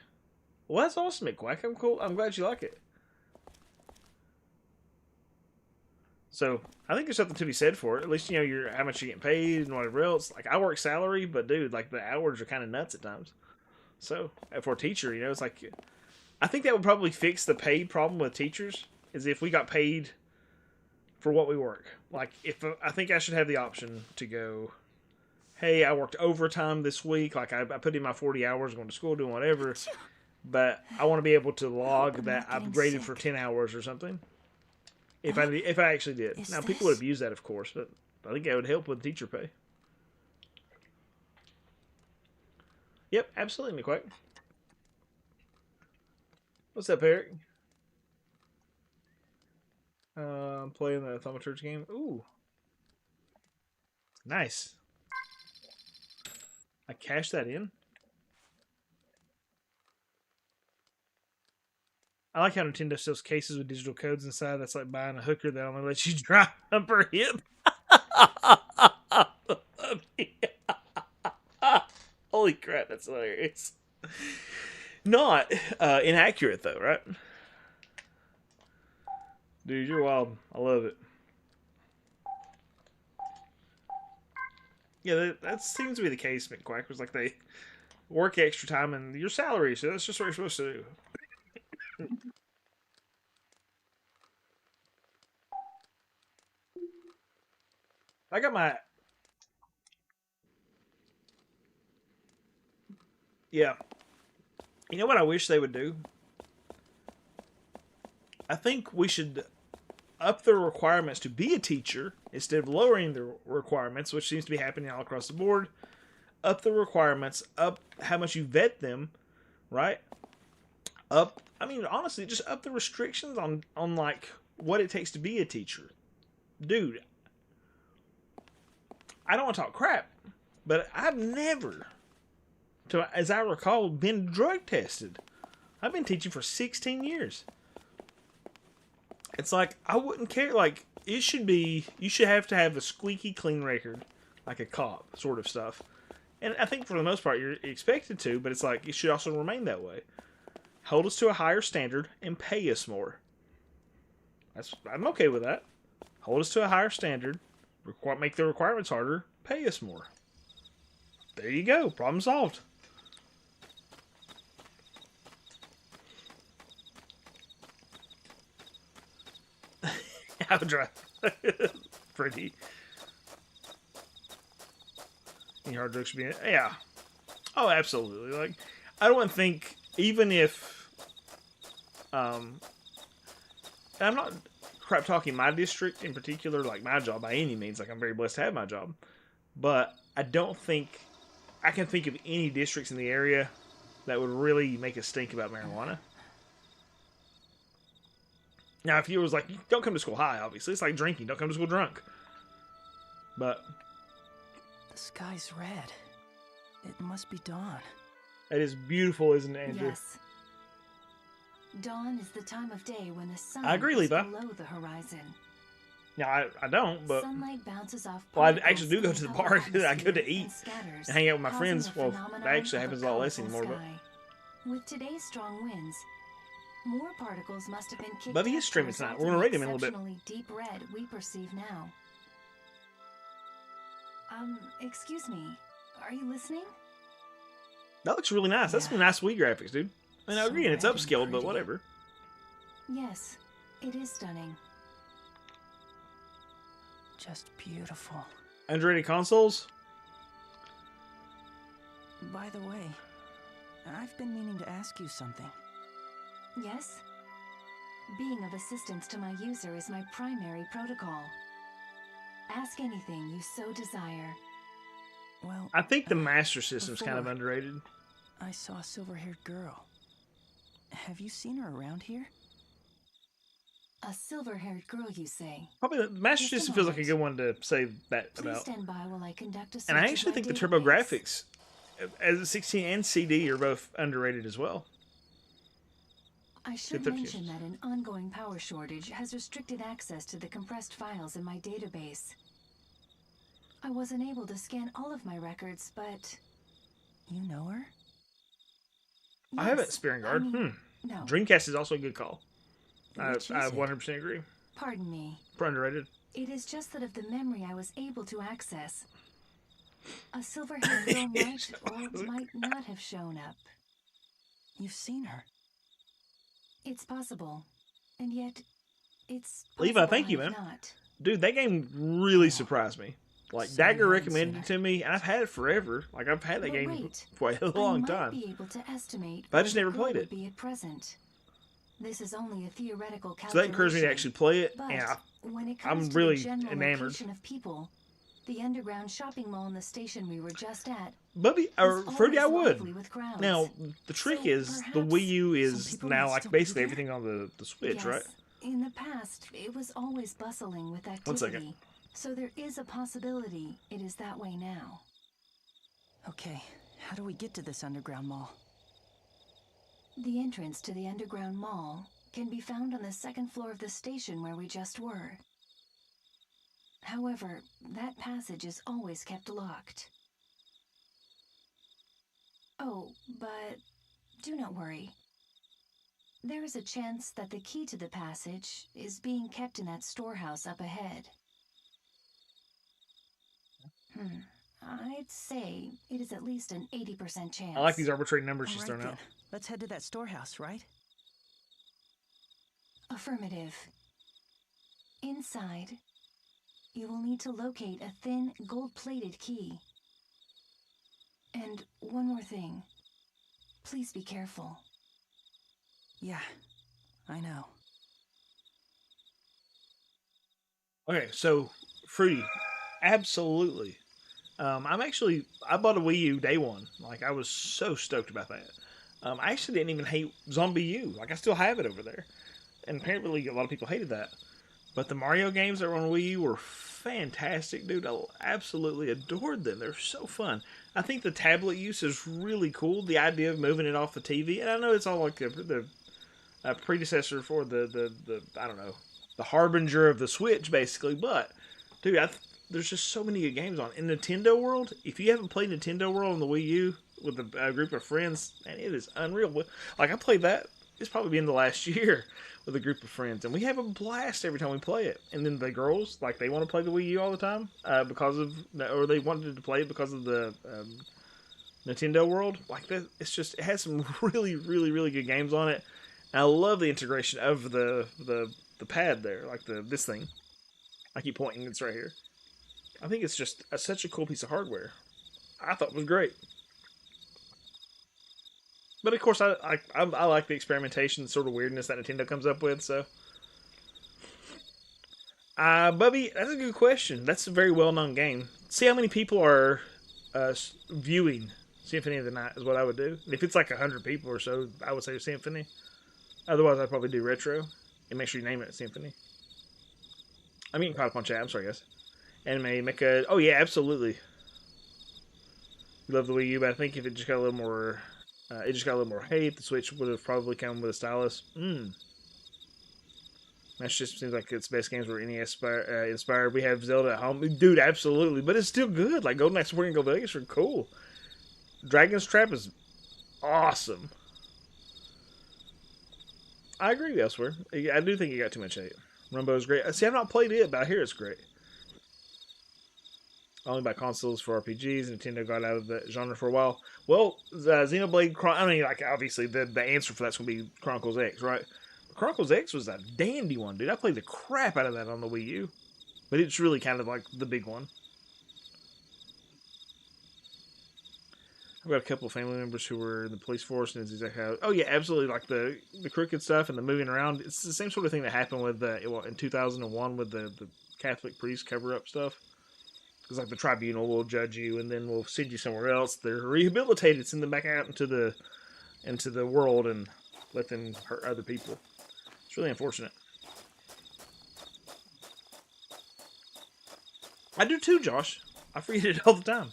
Well, that's awesome, McQuack. I'm cool. I'm glad you like it. So, I think there's something to be said for it. At least, you know, how much you're getting paid and whatever else. Like, I work salary, but, dude, like, the hours are kind of nuts at times. So, for a teacher, you know, it's like... I think that would probably fix the paid problem with teachers, is if we got paid for what we work. Like, I think I should have the option to go hey, I worked overtime this week. Like, I put in my 40 hours going to school, doing whatever. But I want to be able to log I'm that not I've getting graded for sick. 10 hours or something. If I actually did. Is Now, people would this- abuse that, of course, but I think that would help with teacher pay. Yep, absolutely, McQuack. What's up, Eric? I'm playing the Thaumaturge game. Ooh. Nice. I cashed that in. I like how Nintendo sells cases with digital codes inside. That's like buying a hooker that only lets you drop her hip. Holy crap, that's hilarious. Not inaccurate, though, right? Dude, you're wild. I love it. Yeah, that seems to be the case, McQuack. Was like they work extra time and your salary, so that's just what you're supposed to do. I got my... Yeah. You know what I wish they would do? I think we should up the requirements to be a teacher instead of lowering the requirements, which seems to be happening all across the board. Up the requirements, up how much you vet them, right? Up, I mean, honestly, just up the restrictions on like what it takes to be a teacher. Dude, I don't want to talk crap, but I've never, as I recall, been drug tested. I've been teaching for 16 years. It's like, I wouldn't care. Like, it should be, you should have to have a squeaky clean record, like a cop sort of stuff. And I think for the most part, you're expected to, but it's like, it should also remain that way. Hold us to a higher standard and pay us more. I'm okay with that. Hold us to a higher standard, make the requirements harder, pay us more. There you go. Problem solved. How dry. Pretty. Any hard drugs should be in it? Yeah. Oh, absolutely. Like, I don't think, even if, and I'm not crap talking my district in particular, like my job by any means. Like, I'm very blessed to have my job. But I don't think, I can think of any districts in the area that would really make us think about marijuana. Now, if you was like, don't come to school high, obviously. It's like drinking. Don't come to school drunk. But The sky's red. It must be dawn. it is beautiful, isn't it, Andrew? Yes. Dawn is the time of day when the sun I agree, is Levi. below the horizon. Now, I don't, but... Sunlight bounces off Well, I particles actually do go in to the upper park. I go atmosphere to eat and scatters, and hang out with my causing friends. the Well, phenomenon that actually of happens a a lot less colorful anymore, but... sky. With today's strong winds, more particles must have been kicked Bubby out is streaming to tonight. result We're gonna in rate him in a little bit. exceptionally deep red we perceive now. Excuse me. Are you listening? That looks really nice. That's Yeah. some nice Wii graphics, dude. I mean, I So agree, and it's red and upscaled, but pretty. whatever. Yes, it is stunning. Just beautiful. Underrated consoles? By the way, I've been meaning to ask you something. Yes? Being of assistance to my user is my primary protocol. Ask anything you so desire. Well, I think the Master System's kind of Before. underrated. I saw a silver-haired girl. Have you seen her around here? A silver-haired girl, you say? Probably the Master Just a System feels like a moment. good one to say that Please about. stand by while I conduct a search And I of actually my think the database. TurboGrafx, as a 16 and CD, are both underrated as well. I should 13 mention years. that an ongoing power shortage has restricted access to the compressed files in my database. I wasn't able to scan all of my records, but... You know her? I haven't Yes, Spearing I Guard. mean, No, Dreamcast is also a good call. I Which is it? 100% agree. pardon me. For underrated. It is just that of the memory I was able to access. A silver-haired girl might or might not have shown up. You've seen her. It's possible. And yet, it's Levi, possible thank you, I have man. not. Dude, that game really surprised me. Like, Sorry Dagger I hadn't recommended seen it to me, and I've had it forever. Like, I've had that But game wait, for a I long might time. be able to estimate But I where just the never girl played would it. be at present. This is only a theoretical So that encouraged me to calculation, actually play it, but and when it I'm comes to really the general enamored. location of people, the underground shopping mall in the station we were just at Bubby, or is Fruity, I always would. lively with crowds. Now, the trick So is, the perhaps Wii U some is people now, might like, still be basically there. everything on the Switch, Yes, right? in the past, it was always bustling with activity. 1 second. So there is a possibility it is that way now. Okay, how do we get to this underground mall? The entrance to the underground mall can be found on the second floor of the station where we just were. However, that passage is always kept locked. Oh, but do not worry. There is a chance that the key to the passage is being kept in that storehouse up ahead. I'd say it is at least an 80% chance. I like these arbitrary numbers she's All right, throwing then. out. Let's head to that storehouse, right? Affirmative. Inside, you will need to locate a thin, gold-plated key. And one more thing. Please be careful. Yeah, I know. Okay, so, Fruity, absolutely. I bought a Wii U day one. Like, I was so stoked about that. I actually didn't even hate Zombie U. Like, I still have it over there. And apparently a lot of people hated that. But the Mario games that were on Wii U were fantastic, dude. I absolutely adored them. They're so fun. I think the tablet use is really cool. The idea of moving it off the TV. And I know it's all like the predecessor for the I don't know, the harbinger of the Switch, basically. But, dude, there's just so many good games on. In Nintendo World, if you haven't played Nintendo World on the Wii U with a group of friends, man, it is unreal. Like, I played that, it's probably been the last year with a group of friends, and we have a blast every time we play it. And then the girls, like, they want to play the Wii U all the time or they wanted to play it because of the Nintendo World. Like, that, it has some really, really, really good games on it. And I love the integration of the pad there, like this thing. I keep pointing, it's right here. I think it's just such a cool piece of hardware. I thought it was great. But of course, I like the experimentation, sort of weirdness that Nintendo comes up with. So, Bubby, that's a good question. That's a very well-known game. See how many people are viewing Symphony of the Night is what I would do. And if it's like 100 people or so, I would say Symphony. Otherwise, I'd probably do Retro and make sure you name it Symphony. I'm getting caught up on chat. I'm sorry, guys. Anime, Mecha. Oh yeah, absolutely. We love the Wii U, but I think if it just got a little more. It just got a little more hate. The Switch would have probably come with a stylus. That just seems like its best games were NES inspired. We have Zelda at home. Dude, absolutely. But it's still good. Like, Golden Axe Sport and Go Vegas are cool. Dragon's Trap is awesome. I agree elsewhere. I do think it got too much hate. Rumbo is great. See, I've not played it, but I hear it's great. Only by consoles for RPGs. Nintendo got out of the genre for a while. Well, Xenoblade I mean, like, obviously, the answer for that's going to be Chronicles X, right? But Chronicles X was a dandy one, dude. I played the crap out of that on the Wii U. But it's really kind of like the big one. I've got a couple of family members who were in the police force, and it's exactly how. Oh yeah, absolutely. Like the crooked stuff and the moving around. It's the same sort of thing that happened with in 2001 with the Catholic priest cover up stuff. Because like the tribunal will judge you, and then will send you somewhere else. They're rehabilitated, send them back out into the world, and let them hurt other people. It's really unfortunate. I do too, Josh. I forget it all the time.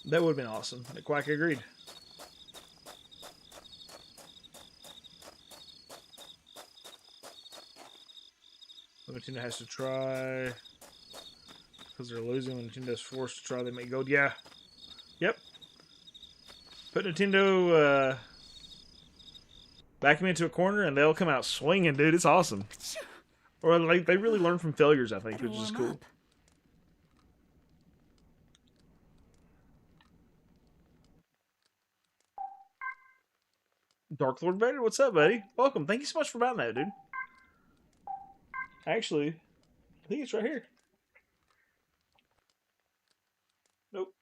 That would have been awesome. Quack agreed. Nintendo has to try because they're losing. When Nintendo's forced to try, they make gold. Yeah. Yep. Put Nintendo back them into a corner, and they'll come out swinging, dude. It's awesome. Or like they really learn from failures, I think, which is cool. Up. Dark Lord Vader, what's up, buddy? Welcome. Thank you so much for buying that, dude. Actually, I think it's right here. Nope.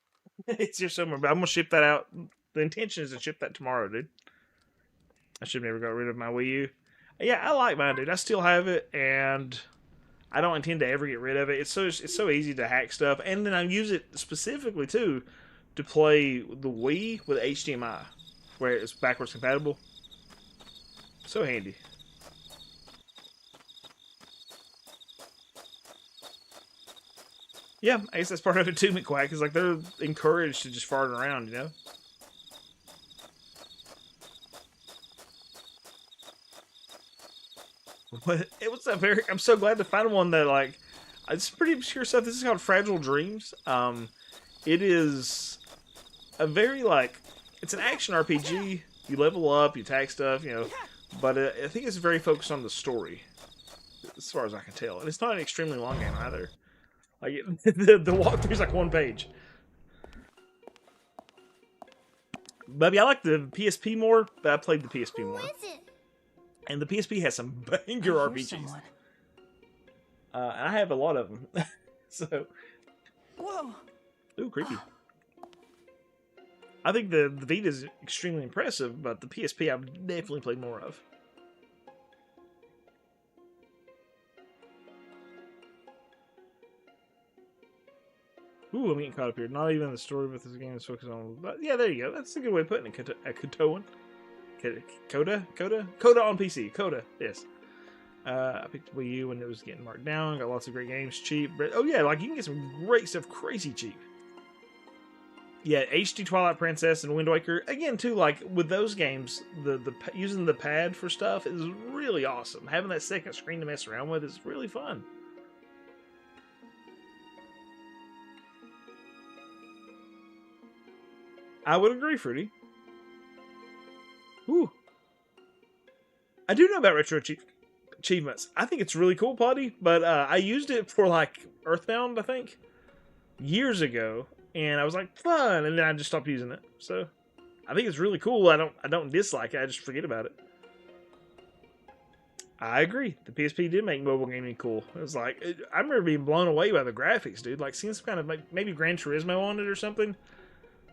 It's here somewhere, but I'm gonna ship that out. The intention is to ship that tomorrow, dude. I should have never got rid of my Wii U. Yeah, I like mine, dude. I still have it, and I don't intend to ever get rid of it. It's so easy to hack stuff, and then I use it specifically too to play the Wii with HDMI, where it's backwards compatible. So handy. Yeah, I guess that's part of it too, McQuack. Is like they're encouraged to just fart around, you know. But it was a very. I'm so glad to find one that like. It's pretty obscure stuff. This is called Fragile Dreams. It is a very like. It's an action RPG. You level up, you attack stuff, you know. But I think it's very focused on the story, as far as I can tell. And it's not an extremely long game either. Like the walkthrough is like 1 page. Baby, I like the PSP more, but I played the PSP more. Who is it? And the PSP has some banger RPGs. And I have a lot of them. So. Whoa. Ooh, creepy. I think the Vita is extremely impressive, but the PSP I've definitely played more of. Ooh, I'm getting caught up here. Not even the story, but this game is focused on. But yeah, there you go. That's a good way of putting it. A Kotoan. Coda on PC. Coda, yes. I picked Wii U when it was getting marked down. Got lots of great games, cheap. But oh yeah, like you can get some great stuff, crazy cheap. Yeah, HD Twilight Princess and Wind Waker again too. Like with those games, the using the pad for stuff is really awesome. Having that second screen to mess around with is really fun. I would agree, Fruity. Ooh. I do know about retro achievements. I think it's really cool, Potty, but I used it for, like, Earthbound, I think, years ago, and I was like, fun, and then I just stopped using it. So, I think it's really cool. I don't dislike it. I just forget about it. I agree. The PSP did make mobile gaming cool. It was like, I remember being blown away by the graphics, dude. Like, seeing some kind of, maybe Gran Turismo on it or something.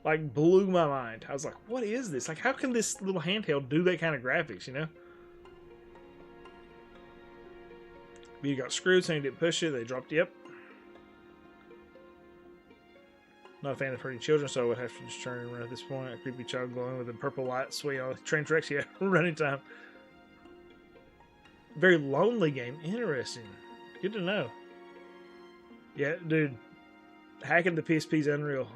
Like, blew my mind. I was like, what is this? Like, how can this little handheld do that kind of graphics, you know? But you got screwed, so you didn't push it. They dropped you up. Not a fan of pretty children, so I would have to just turn around at this point. A creepy child glowing with a purple light sway on train tracks. Yeah, running time. Very lonely game. Interesting. Good to know. Yeah, dude. Hacking the PSP is unreal.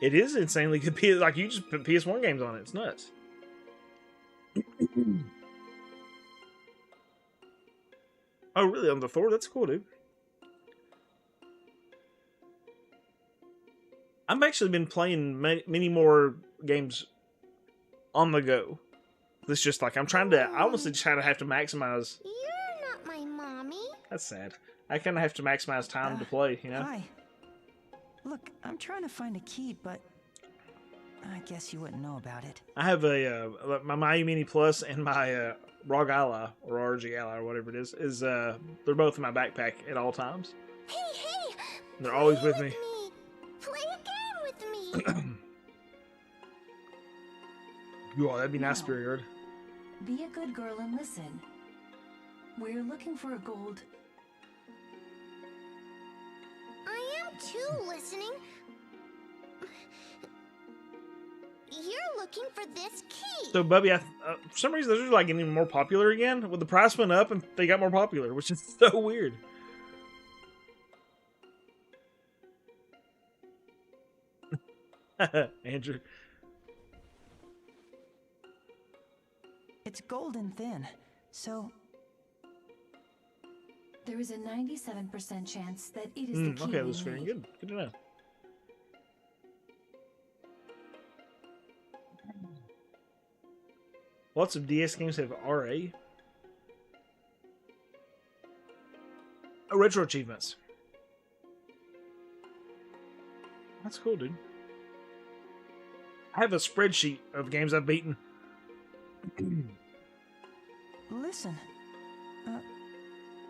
It is insanely good. Like, you just put PS1 games on it. It's nuts. Oh, really? On the Thor? That's cool, dude. I've actually been playing many more games on the go. It's just like, I'm trying to... I honestly just have to maximize... You're not my mommy. That's sad. I kind of have to maximize time to play, you know? Hi. Look, I'm trying to find a key, but I guess you wouldn't know about it. I have my Mayu Mini Plus and my ROG Ally, or RG Ally, or whatever it is they're both in my backpack at all times. Hey! They're always with me. Play a game with me. Oh, that'd be nice, Spirit. Be a good girl and listen. We're looking for a gold... I am too listening. You're looking for this key. So, Bubby, for some reason, those are like getting more popular again. Well, the price went up and they got more popular, which is so weird. Andrew. It's golden thin, so... There is a 97% chance that it is the key. Okay, we that's very need. good. Good to know. Lots of DS games have RA. Oh, retro achievements. That's cool, dude. I have a spreadsheet of games I've beaten.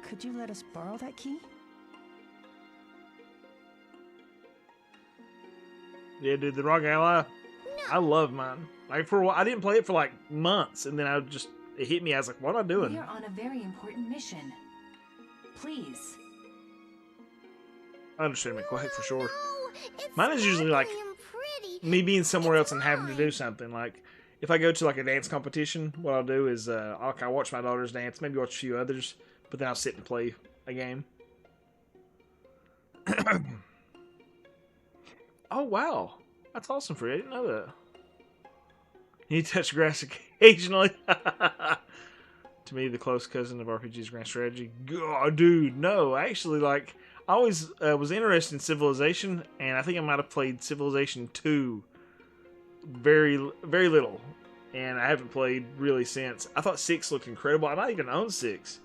Could you let us borrow that key? Yeah, dude, the Rock Ally. I love mine. Like for a while, I didn't play it for like months, and then it hit me. I was like, "What am I doing?" We are on a very important mission. Please. I understand McQuack for sure. No, it's Mine is usually like sparkly and pretty. me being somewhere It's else and having to do mine. something. Like if I go to like a dance competition, what I'll do is I'll watch my daughters dance, maybe watch a few others, but then I'll sit and play a game. Oh wow, that's awesome for you. I didn't know that. You touch grass occasionally. To me, the close cousin of RPG's grand strategy. God, dude, no. Actually, like, I always was interested in Civilization, and I think I might have played Civilization 2 very, very little. And I haven't played really since. I thought 6 looked incredible. I might even own 6.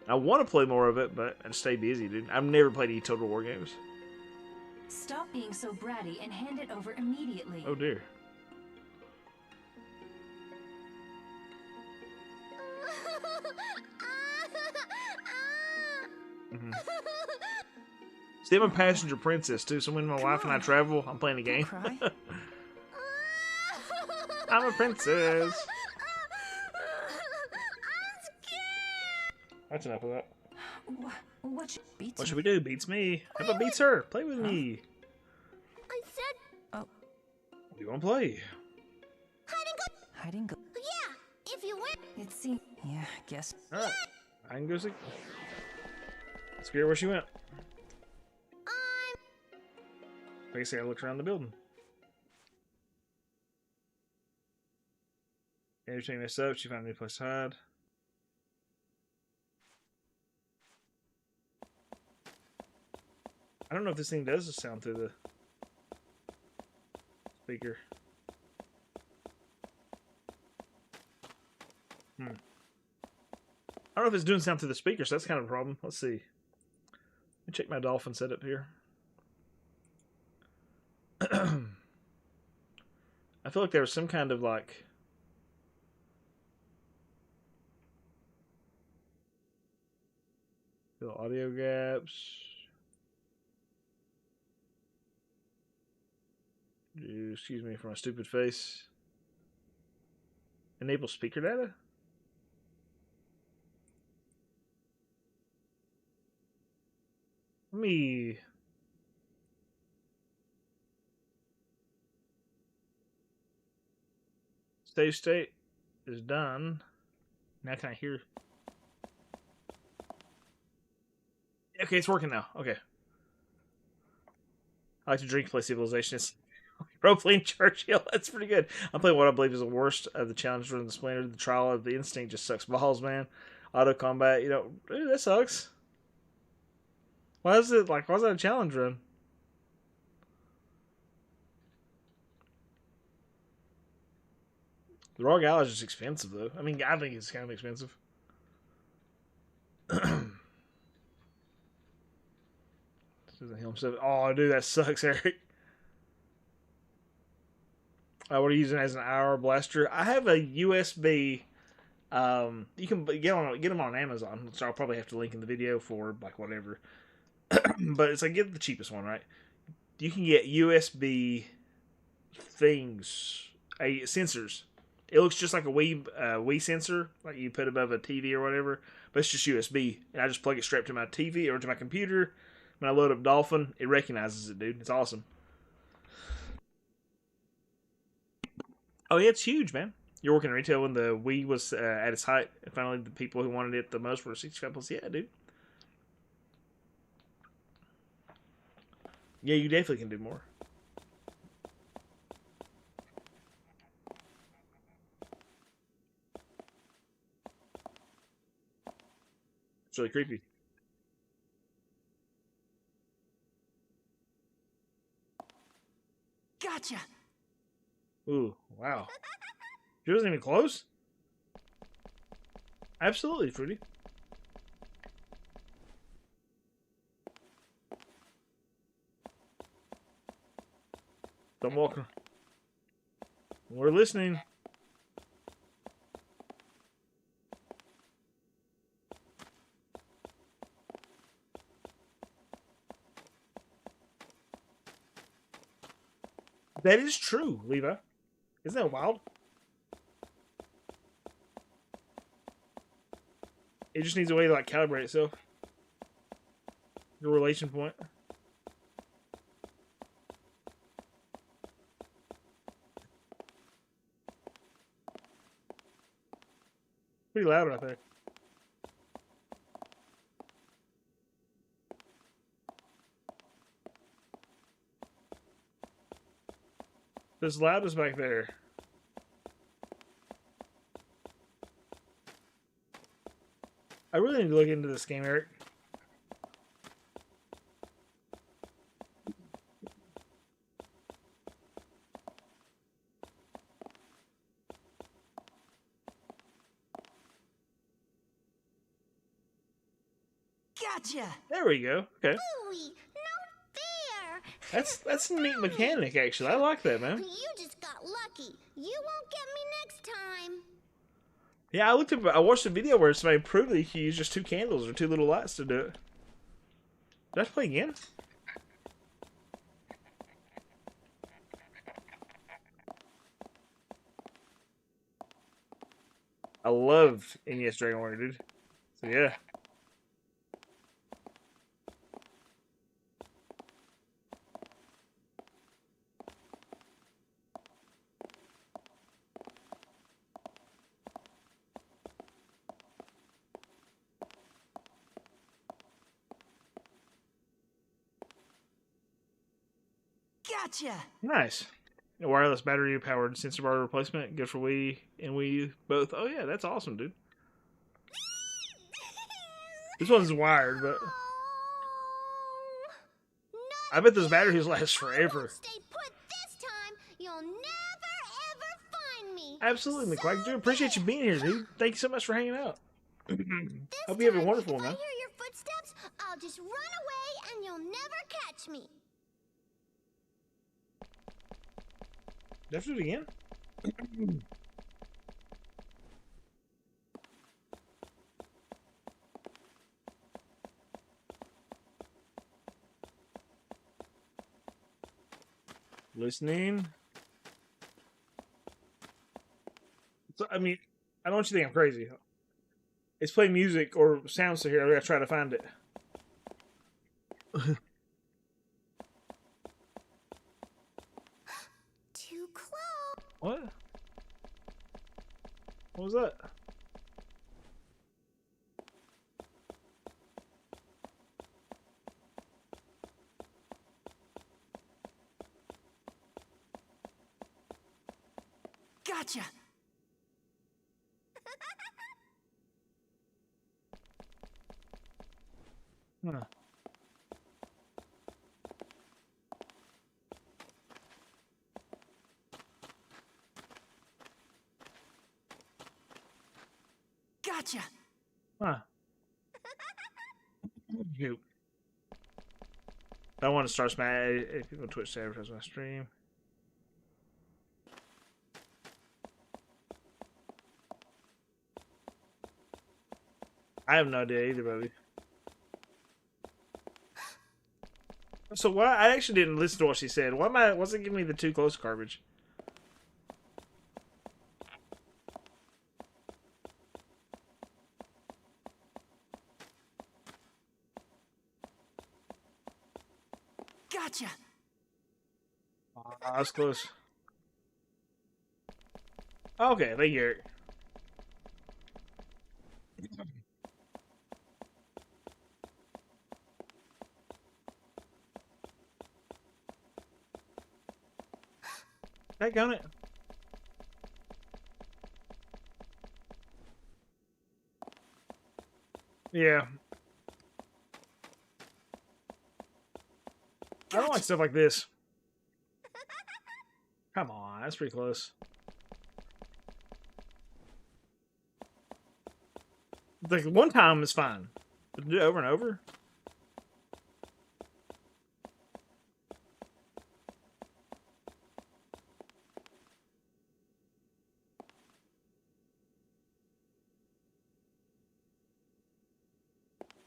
I want to play more of it, but I stay busy, dude. I've never played any Total War games. Stop being so bratty and hand it over immediately. Oh, dear. See, I'm a passenger princess, too, so when my wife and I travel, I'm playing a game. Cry. I'm a princess. That's enough of that. What Beats What me. should we do? Beats me. How about beats her? Play with me. I said What do you want to play? Hide and go. yeah. If you win. It seems Yeah, guess. Alright. I can go see. Let's figure out where she went. Like I say, I looked around the building. Everything messed up. She found a new place to hide. I don't know if this thing does the sound through the speaker. I don't know if it's doing sound through the speaker, so that's kind of a problem. Let's see. Let me check my dolphin setup here. I feel like there was some kind of like little audio gaps. Excuse me for my stupid face. Enable speaker data? Let me... Save state is done. Now can I hear? Okay, it's working now. Okay. I like to drink, play Civilization. It's role-playing Churchill. That's pretty good. I'm playing what I believe is the worst of the challenges from the Splinter. The Trial of the Instinct just sucks balls, man. Auto combat, you know, that sucks. Why is it like? Why is that a challenge run? The Raw Gala is just expensive, though. I mean, I think it's kind of expensive. Oh, dude, that sucks, Eric. What are you using as an IR blaster? I have a USB. You can get them on Amazon, so I'll probably have to link in the video for like whatever. But it's like get the cheapest one, right? You can get USB things, sensors. It looks just like a Wii sensor, like you put above a TV or whatever, but it's just USB, and I just plug it straight to my TV or to my computer. When I load up Dolphin, it recognizes it, dude. It's awesome. Oh yeah, it's huge, man. You're working in retail when the Wii was at its height, and finally the people who wanted it the most were 65 plus. Yeah, dude. Yeah, you definitely can do more. It's really creepy. Gotcha. Ooh, wow. She wasn't even close? Absolutely, Fruity. Don't walk. We're listening. That is true, Levi. Isn't that wild? It just needs a way to like calibrate itself. The relation point. Pretty loud out there. As loud as back there. I really need to look into this game, Eric. Gotcha! There we go. Okay. Ooey, no fair. That's a neat mechanic, actually. I like that, man. You just got lucky. You won't get me next time. Yeah, I watched a video where somebody proved that you can use just 2 candles or 2 little lights to do it. Did I have to play again? I love NES Dragon Warrior, dude. So yeah. Gotcha! Nice. A wireless battery powered sensor bar replacement. Good for Wii and Wii U both. Oh yeah, that's awesome, dude. This one's wired, but I bet those batteries last forever. Stay put this time. You'll never ever find me. Absolutely, McQuack. Dude, appreciate you being here, dude. Thank you so much for hanging out. Hope you have a wonderful one, If I man. hear your footsteps, I'll just run away and you'll never catch me. Did I have to do it again? Listening. So, I mean, I don't want you to think I'm crazy. It's playing music or sounds to here. I gotta try to find it. Too close. What? What was that? Gotcha! Huh. Gotcha! Huh. Cute. I want to start Smash. If people on Twitch to advertise my stream. I have no idea either, baby. So why? I actually didn't listen to what she said. Why am I? What's it giving me the too close garbage? Gotcha! That's close. Okay, thank you, Eric. Back on it. Yeah. I don't like stuff like this. Come on, that's pretty close. Like one time is fine, but to do it over and over.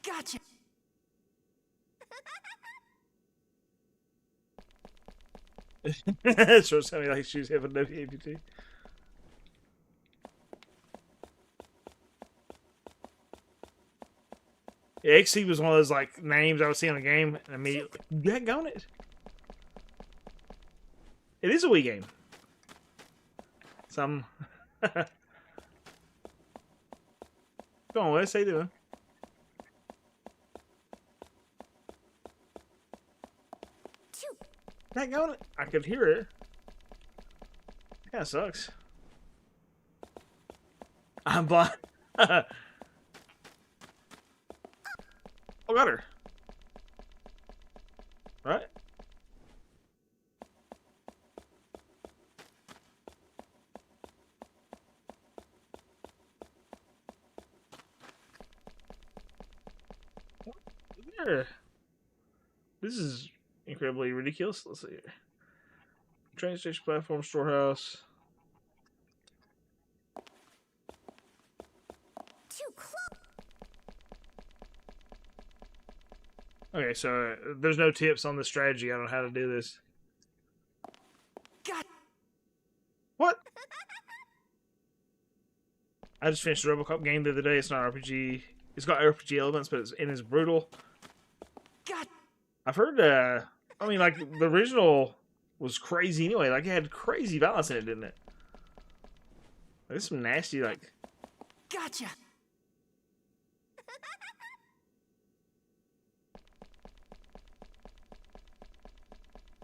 Gotcha! Shows how many like shoes have a WAPT. Yeah, XC was one of those like names I was seeing in a game, and immediately, daggone it. It is a Wii game. Some. Come on, Wes, how you doing? Daggone it! I could hear it. Kinda sucks. I'm blind. Oh, got her. Right? There. This is incredibly ridiculous. Let's see here. Train station, platform, storehouse. Too close. Okay, so there's no tips on the strategy on how to do this. God. What? I just finished a RoboCop game the other day. It's not RPG. It's got RPG elements, but it's brutal. God. I've heard. I mean, like the original was crazy anyway. Like it had crazy violence in it, didn't it? Like, there's some nasty like. Gotcha.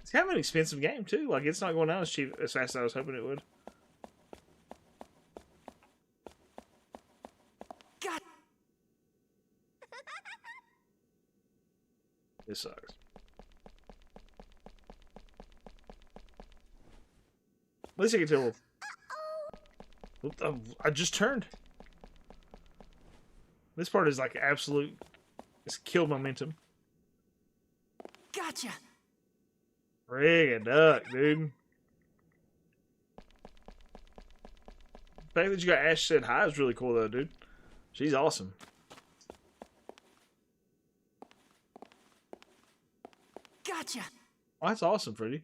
It's kind of an expensive game too. Like it's not going down as cheap as fast as I was hoping it would. God. This sucks. At least I can tell. I just turned. This part is like absolute. It's kill momentum. Gotcha. Frig a duck, dude. The fact that you got Ash said hi is really cool, though, dude. She's awesome. Gotcha. Oh, that's awesome, Freddy.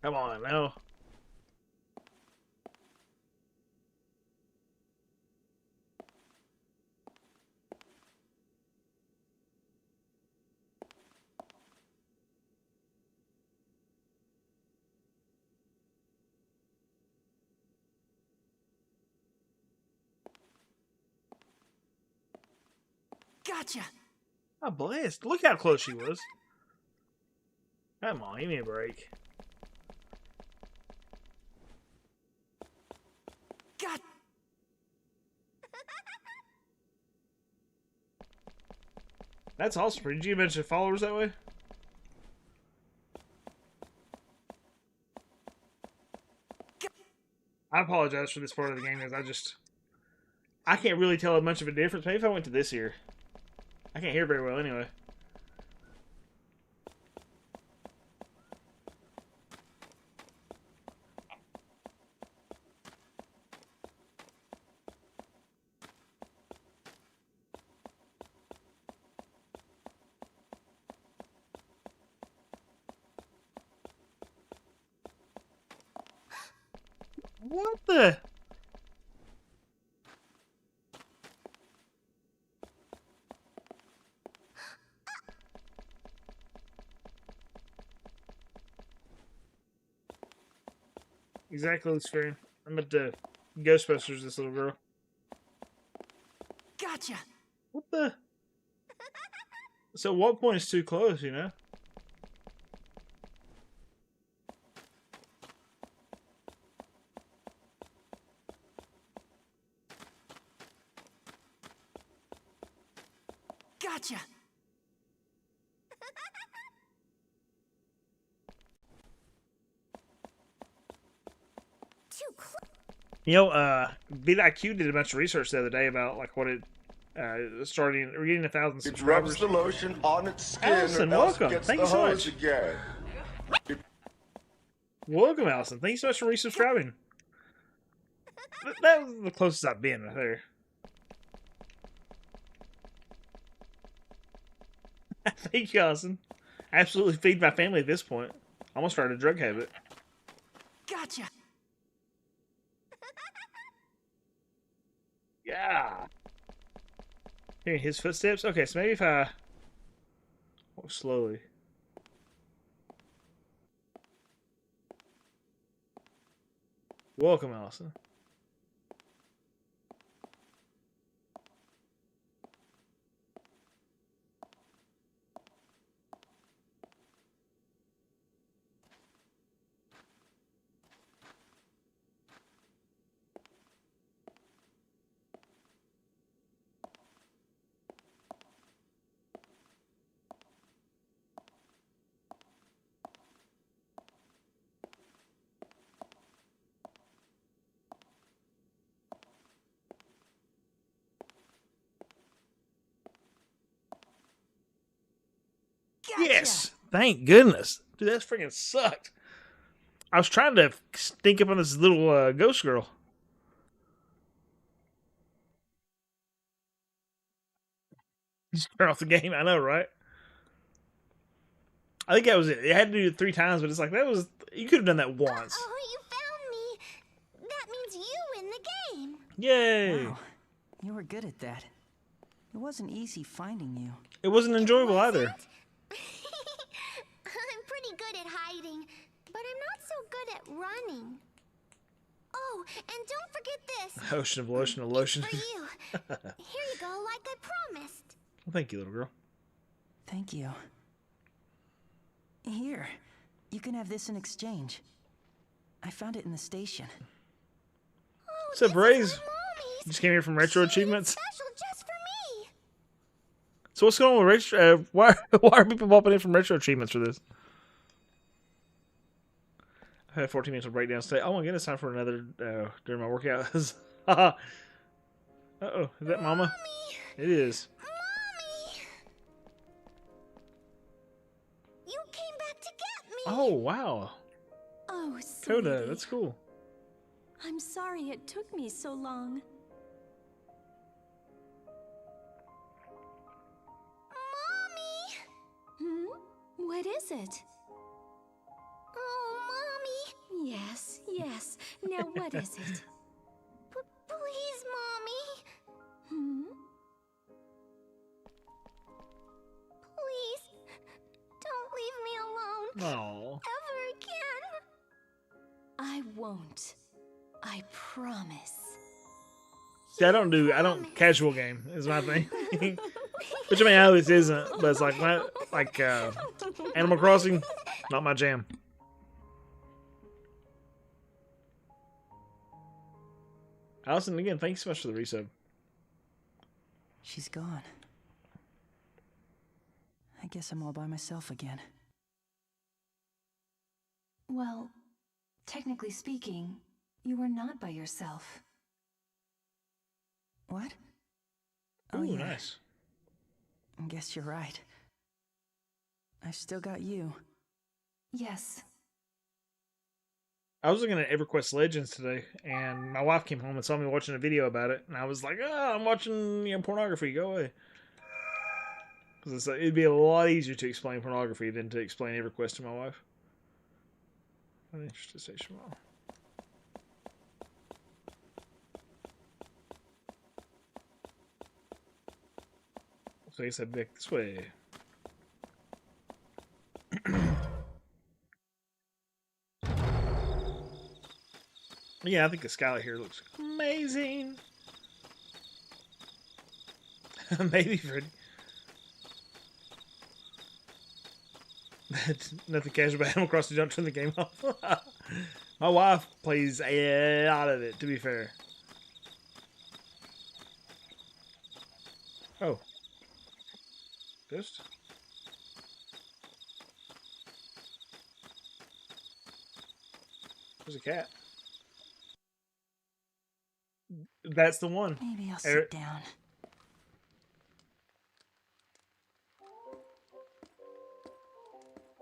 Come on, now. Gotcha. Oh, blessed. Look how close she was. Come on, give me a break. God. That's awesome. Did you mention followers that way? I apologize for this part of the game, because I can't really tell much of a difference. Maybe if I went to this here. I can't hear very well anyway. What the? Exactly the screen. I'm at the Ghostbusters, this little girl. Gotcha. What the? So what point is too close, you know? Gotcha. Too close. You know, VidIQ did a bunch of research the other day about like what it starting. We're getting 1,000 It subscribers. rubs the lotion on its skin Allison, or else welcome. gets Thank the you so hose much. again. Welcome, Allison. Thank you so much for resubscribing. That was the closest I've been right there. Thank you, Allison. absolutely feed my family at this point. I almost started a drug habit. Gotcha. Yeah. Hearing his footsteps? Okay, so maybe if I walk slowly. Welcome, Allison. Gotcha. Yes! Thank goodness. Dude, that freaking sucked. I was trying to sneak up on this little ghost girl. Just turn off the game. I know, right? I think that was it. I had to do it 3 times, but it's like, that was... You could have done that once. Oh, you found me. That means you win the game. Yay! Wow, you were good at that. It wasn't easy finding you. It wasn't enjoyable either. I'm pretty good at hiding, but I'm not so good at running. Oh, and don't forget this. Ocean of lotion of lotion. For you. Here you go, like I promised. Well, thank you, little girl. Thank you. Here, you can have this in exchange. I found it in the station. Oh, What's up, Raze? Mommy's. You just came here from Retro Achievements? Special just for me. So what's going on with Retro... why are people popping in from Retro Achievements for this? I had 14 minutes of breakdown today. Oh my goodness, time for another during my workouts. Uh-oh, is that Mama? Mommy. It is. Mommy. You came back to get me. Oh, wow. Oh, Coda, sweetie. that's cool. I'm sorry it took me so long. Mommy. What is it? Oh, Mommy. Yes, yes. Now what is it? Please, Mommy. Hmm? Please. Don't leave me alone. Oh. Ever again. I won't. I promise. See, I don't casual game is my thing. Which I mean, I know this isn't, but it's like Animal Crossing, not my jam. Allison, again, thanks so much for the resub. She's gone. I guess I'm all by myself again. Well, technically speaking, you were not by yourself. What? Ooh, Oh, yeah. nice. I guess you're right. I've still got you. Yes. I was looking at EverQuest Legends today, and my wife came home and saw me watching a video about it, and I was like, "Oh, I'm watching pornography. Go away." Because it'd be a lot easier to explain pornography than to explain EverQuest to my wife. An interesting station model. So I guess I'd back this way. Yeah, I think the skylight here looks amazing. Maybe Freddy. Nothing casual about Animal Crossing. Don't turn the game off. My wife plays a lot of it, to be fair. Oh. Ghost? There's a cat. That's the one. Maybe I'll sit down.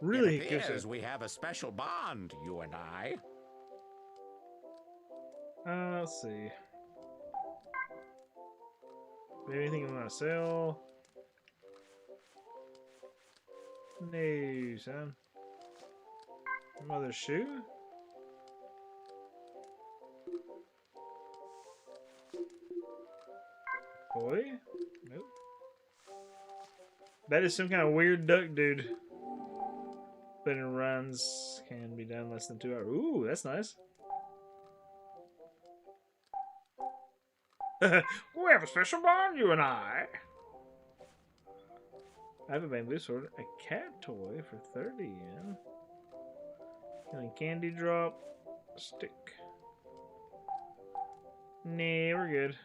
Really? It appears we have a special bond, you and I. Let's see. Maybe anything you want to sell? No, son. Mother shoe? Boy? Nope. That is some kind of weird duck dude. Spinning runs can be done less than 2 hours. Ooh, that's nice. We have a special bond, you and I. I have a bamboo sword, a cat toy for 30 yen. And a candy drop stick. Nah, we're good.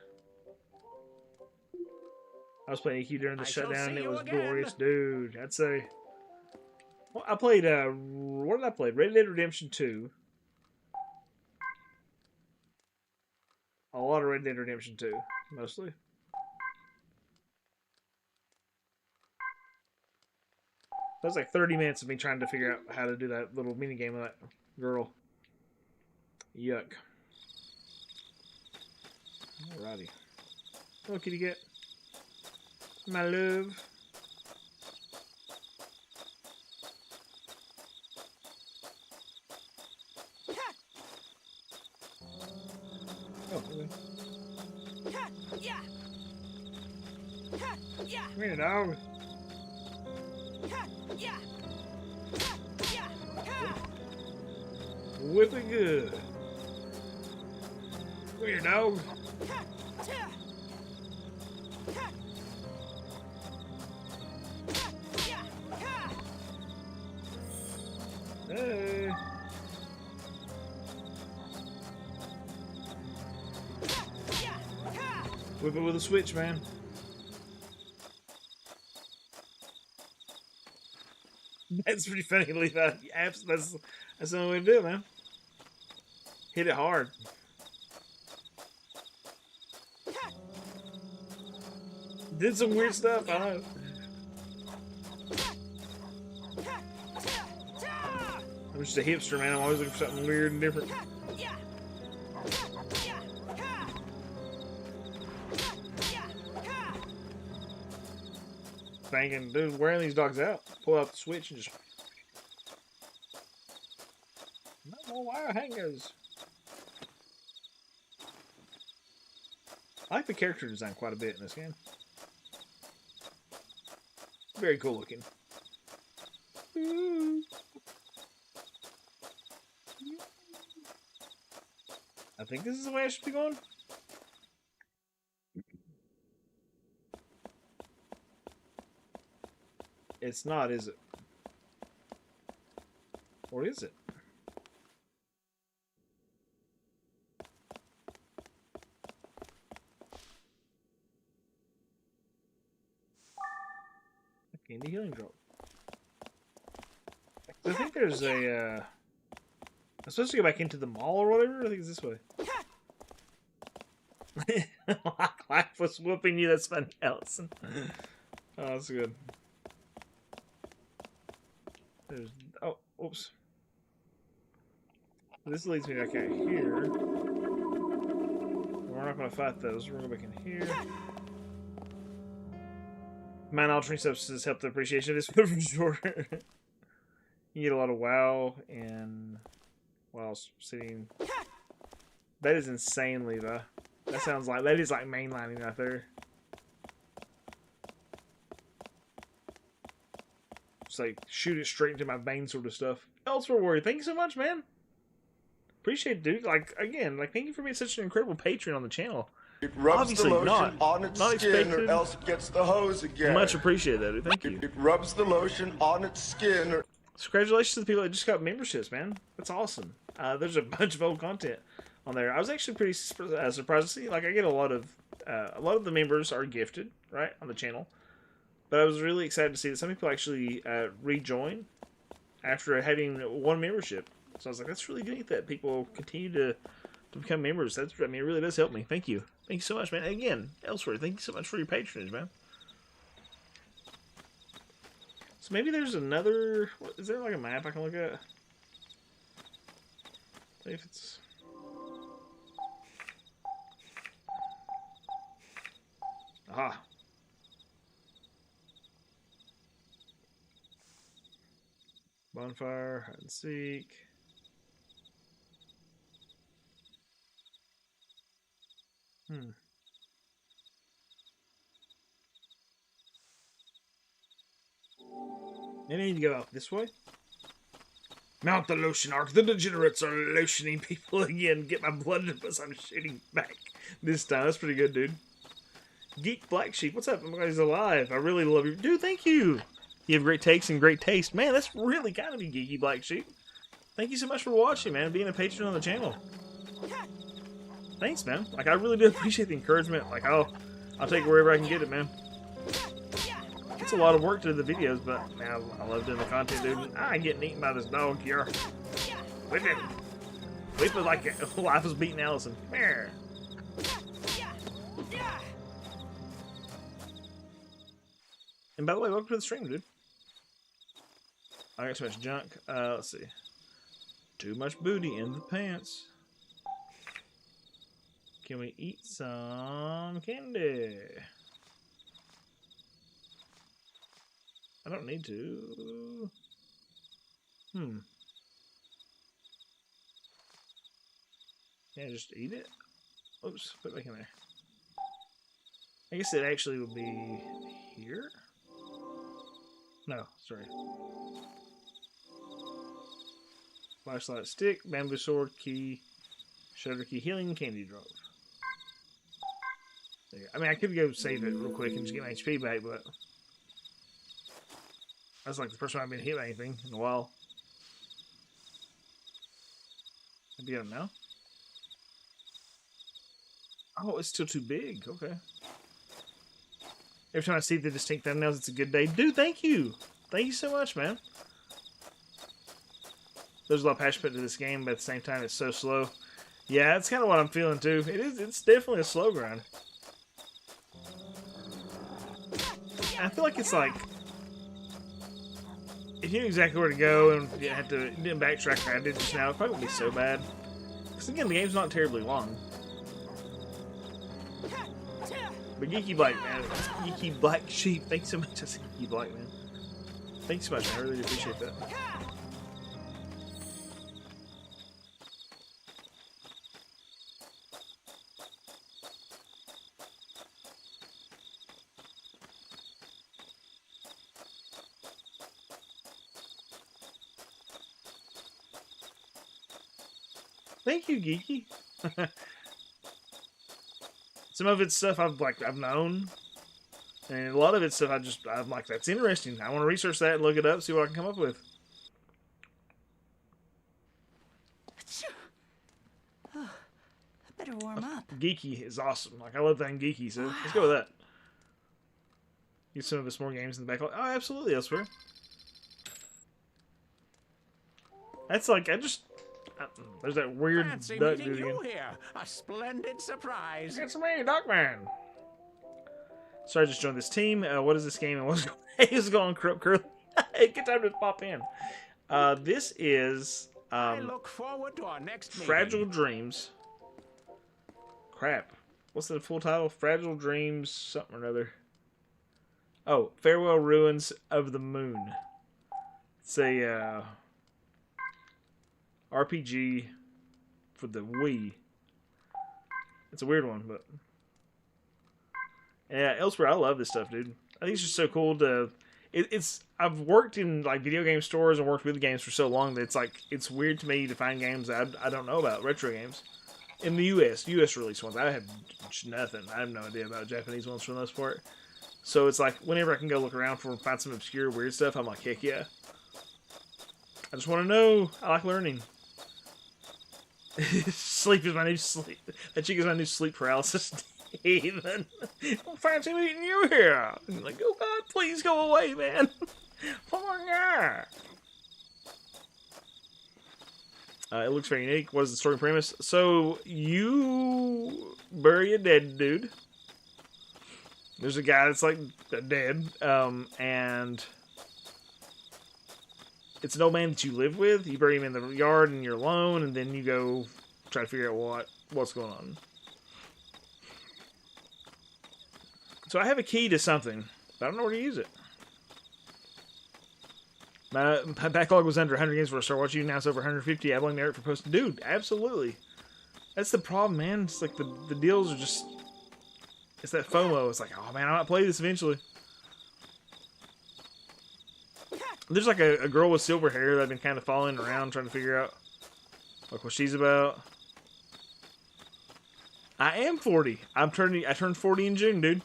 I was playing EQ during the shutdown and it was glorious, dude. I'd say. Well, I played, what did I play? Red Dead Redemption 2. A lot of Red Dead Redemption 2, mostly. That was like 30 minutes of me trying to figure out how to do that little mini game with that girl. Yuck. Alrighty. What can you get? My love. Oh, okay. Come here, dog. Whip it good. Come here, dog. Hey. Whip it with a switch, man. That's pretty funny, Levi. That's the only way to do it, man. Hit it hard. Did some weird stuff, I know. I'm just a hipster, man. I'm always looking for something weird and different. Thinking, dude, wearing these dogs out. Pull out the switch and just. No more wire hangers. I like the character design quite a bit in this game. Very cool looking. I think this is the way I should be going. It's not, is it? Or is it? Candy healing drop. I think there's a, I'm supposed to go back into the mall or whatever? I think it's this way. Life was whooping you, that's funny, Allison. Oh, that's good. There's, oh, oops. This leads me back out here. We're not going to fight those. We're going to go back in here. Mind altering substances help the appreciation of this food for sure. You get a lot of WoW and while sitting. That is insane, Levi. That sounds like that is like mainlining right there. It's like shoot it straight into my vein sort of stuff. Elsewhere Warrior, thank you so much, man. Appreciate it, dude. Like again, like thank you for being such an incredible patron on the channel. It rubs Obviously the lotion not on its skin expected. or else it gets the hose again. Much appreciated, that, dude. Thank you. It rubs the lotion on its skin or... So congratulations to the people that just got memberships, man. That's awesome. There's a bunch of old content on there. I was actually pretty surprised to see. Like I get a lot of the members are gifted, right, on the channel. But I was really excited to see that some people actually rejoin after having one membership. So I was like, that's really neat that people continue to become members. That's, I mean, it really does help me. Thank you. Thank you so much, man. Again, Elsewhere, thank you so much for your patronage, man. So maybe there's another... Is there like a map I can look at? See if it's... Aha. Bonfire, hide and seek. Maybe I need to go out this way. Mount the lotion arc. The degenerates are lotioning people again. Get my blood because I'm shooting back this time. That's pretty good, dude. Geek Black Sheep, what's up? He's alive. I really love you. Dude, thank you. You have great takes and great taste. Man, that's really kind of you, Geeky Black Sheep. Thank you so much for watching, man, and being a patron on the channel. Thanks, man. Like, I really do appreciate the encouragement. Like, I'll take it wherever I can get it, man. It's a lot of work to do the videos, but man, I love doing the content, dude. I'm getting eaten by this dog here. Whip him. Whip it like life was beating Allison. Come here. And by the way, welcome to the stream, dude. I got too much junk. Let's see. Too much booty in the pants. Can we eat some candy? I don't need to. Can I just eat it? Oops, put it back in there. I guess it actually would be here? No, sorry. Flashlight stick, bamboo sword, key, shutter key, healing candy drop. There you go. I mean, I could go save it real quick and just get my HP back, but that's like the first time I've been hit by anything in a while. Maybe get him now? Oh, it's still too big. Okay. Every time I see the distinct thumbnails, it's a good day. Dude, thank you. Thank you so much, man. There's a lot of passion put into this game, but at the same time, it's so slow. Yeah, that's kind of what I'm feeling, too. It's definitely a slow grind. I feel like it's like, if you knew exactly where to go and you didn't backtrack like I did just now, it probably wouldn't be so bad. Because again, the game's not terribly long. But Geeky Black, man. Geeky Black Sheep. Thanks so much. I said Geeky Black, man. Thanks so much, man. I really appreciate that. Thank you, Geeky. Some of it's stuff I've known, and a lot of it's stuff I'm like, that's interesting. I want to research that and look it up, see what I can come up with. I better warm up. Geeky is awesome. Like, I love that in Geeky, so let's go with that. Get some of us more games in the backlog. Oh, absolutely, elsewhere. That's like, there's that weird Fancy duck meeting dude you again. here. A splendid surprise. It's me, Duckman. Sorry, I just joined this team. What is this game and what's going on? Hey, it's going Curly. Good time to pop in. This is I look forward to our next meeting. Fragile Dreams. Crap. What's the full title? Fragile Dreams something or another. Oh, Farewell Ruins of the Moon. It's a RPG for the Wii. It's a weird one, but yeah. Elsewhere, I love this stuff, dude. I think it's just so cool to. I've worked in like video game stores and worked with games for so long that it's weird to me to find games that I don't know about, retro games. In the U.S. release ones, I have nothing. I have no idea about Japanese ones for the most part. So it's like whenever I can go look around for and find some obscure weird stuff, I'm like, heck yeah. I just want to know. I like learning. Sleep is my new sleep. That chick is my new sleep paralysis demon. I'm fancy meeting you here. I'm like, oh God, please go away, man. Oh yeah. It looks very unique. What is the story premise? So you bury a dead dude. There's a guy that's like dead, and it's an old man that you live with. You bury him in the yard and you're alone, and then you go try to figure out what's going on. So I have a key to something, but I don't know where to use it. My backlog was under 100 games before I started watching you. Now it's over 150. I blame Eric for posting. Dude, absolutely. That's the problem, man. It's like the deals are just... It's that FOMO. It's like, oh man, I might play this eventually. There's like a girl with silver hair that I've been kind of following around, trying to figure out like what she's about. I am 40. I turned 40 in June, dude.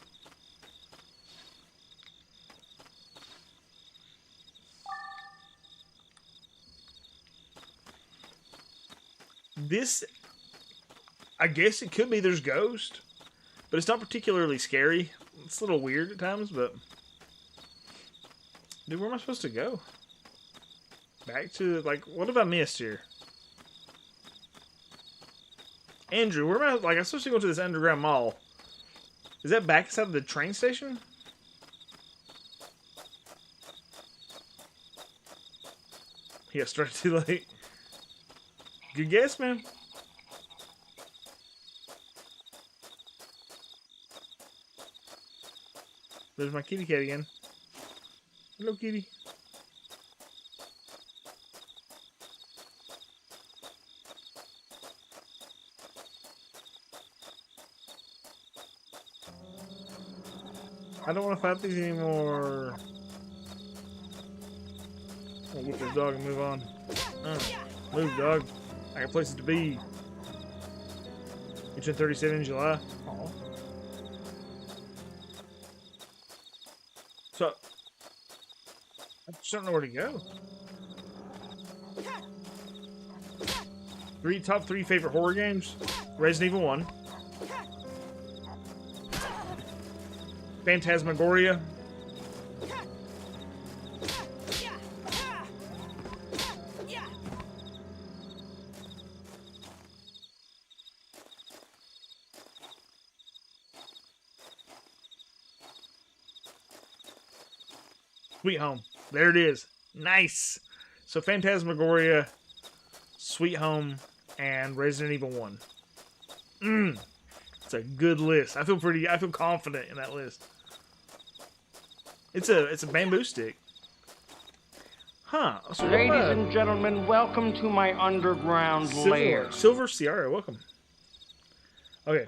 This, I guess it could be there's Ghost, but it's not particularly scary. It's a little weird at times, but... Dude, where am I supposed to go? Back to, like, what have I missed here? Andrew, where am I, like, I'm supposed to go to this underground mall. Is that back inside of the train station? Yeah, started too late. Good guess, man. There's my kitty cat again. Hello, kitty. I don't want to fight these anymore. I'll whip this dog and move on. Move, dog. I got places to be. You turned 37 in July. Aw. So, I just don't know where to go. Top three favorite horror games: Resident Evil 1, Phantasmagoria, Sweet Home. There it is. Nice. So Phantasmagoria, Sweet Home, and Resident Evil 1. It's a good list. I feel confident in that list. It's a bamboo stick. Huh. So Ladies and gentlemen, welcome to my underground lair. Silver Sierra, welcome. Okay.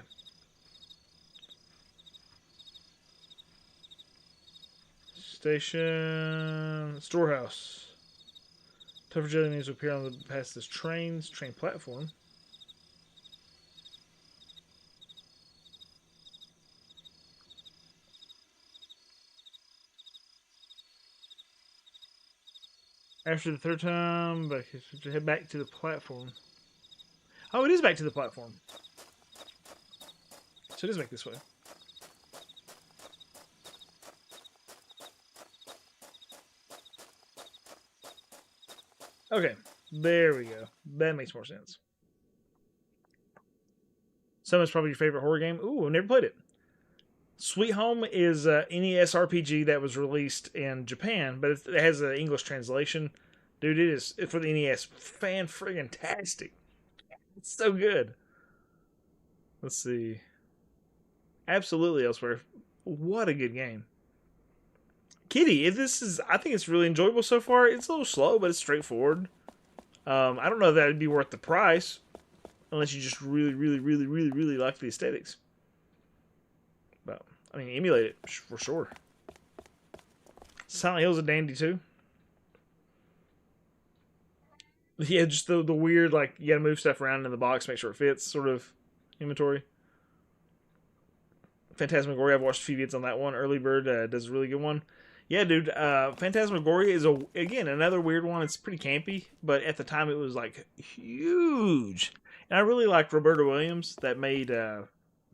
Station... Storehouse. Tougher jelly needs to appear on the past this train platform. After the third time, head back to the platform. Oh, it is back to the platform. So it is back this way. Okay, there we go. That makes more sense. Summon's probably your favorite horror game. Ooh, I've never played it. Sweet Home is an NES RPG that was released in Japan, but it has an English translation. Dude, it is for the NES. Fan-friggin-tastic. It's so good. Let's see. Absolutely Elsewhere. What a good game. Kitty, I think it's really enjoyable so far. It's a little slow, but it's straightforward. I don't know if that would be worth the price, unless you just really like the aesthetics. But I mean, emulate it for sure. Silent Hill's a dandy too. Yeah, just the weird, like, you gotta move stuff around in the box, make sure it fits, sort of inventory. Phantasmagoria, I've watched a few videos on that one. Early Bird does a really good one. Yeah, dude, Phantasmagoria is, again, another weird one. It's pretty campy, but at the time it was, like, huge. And I really liked Roberta Williams that made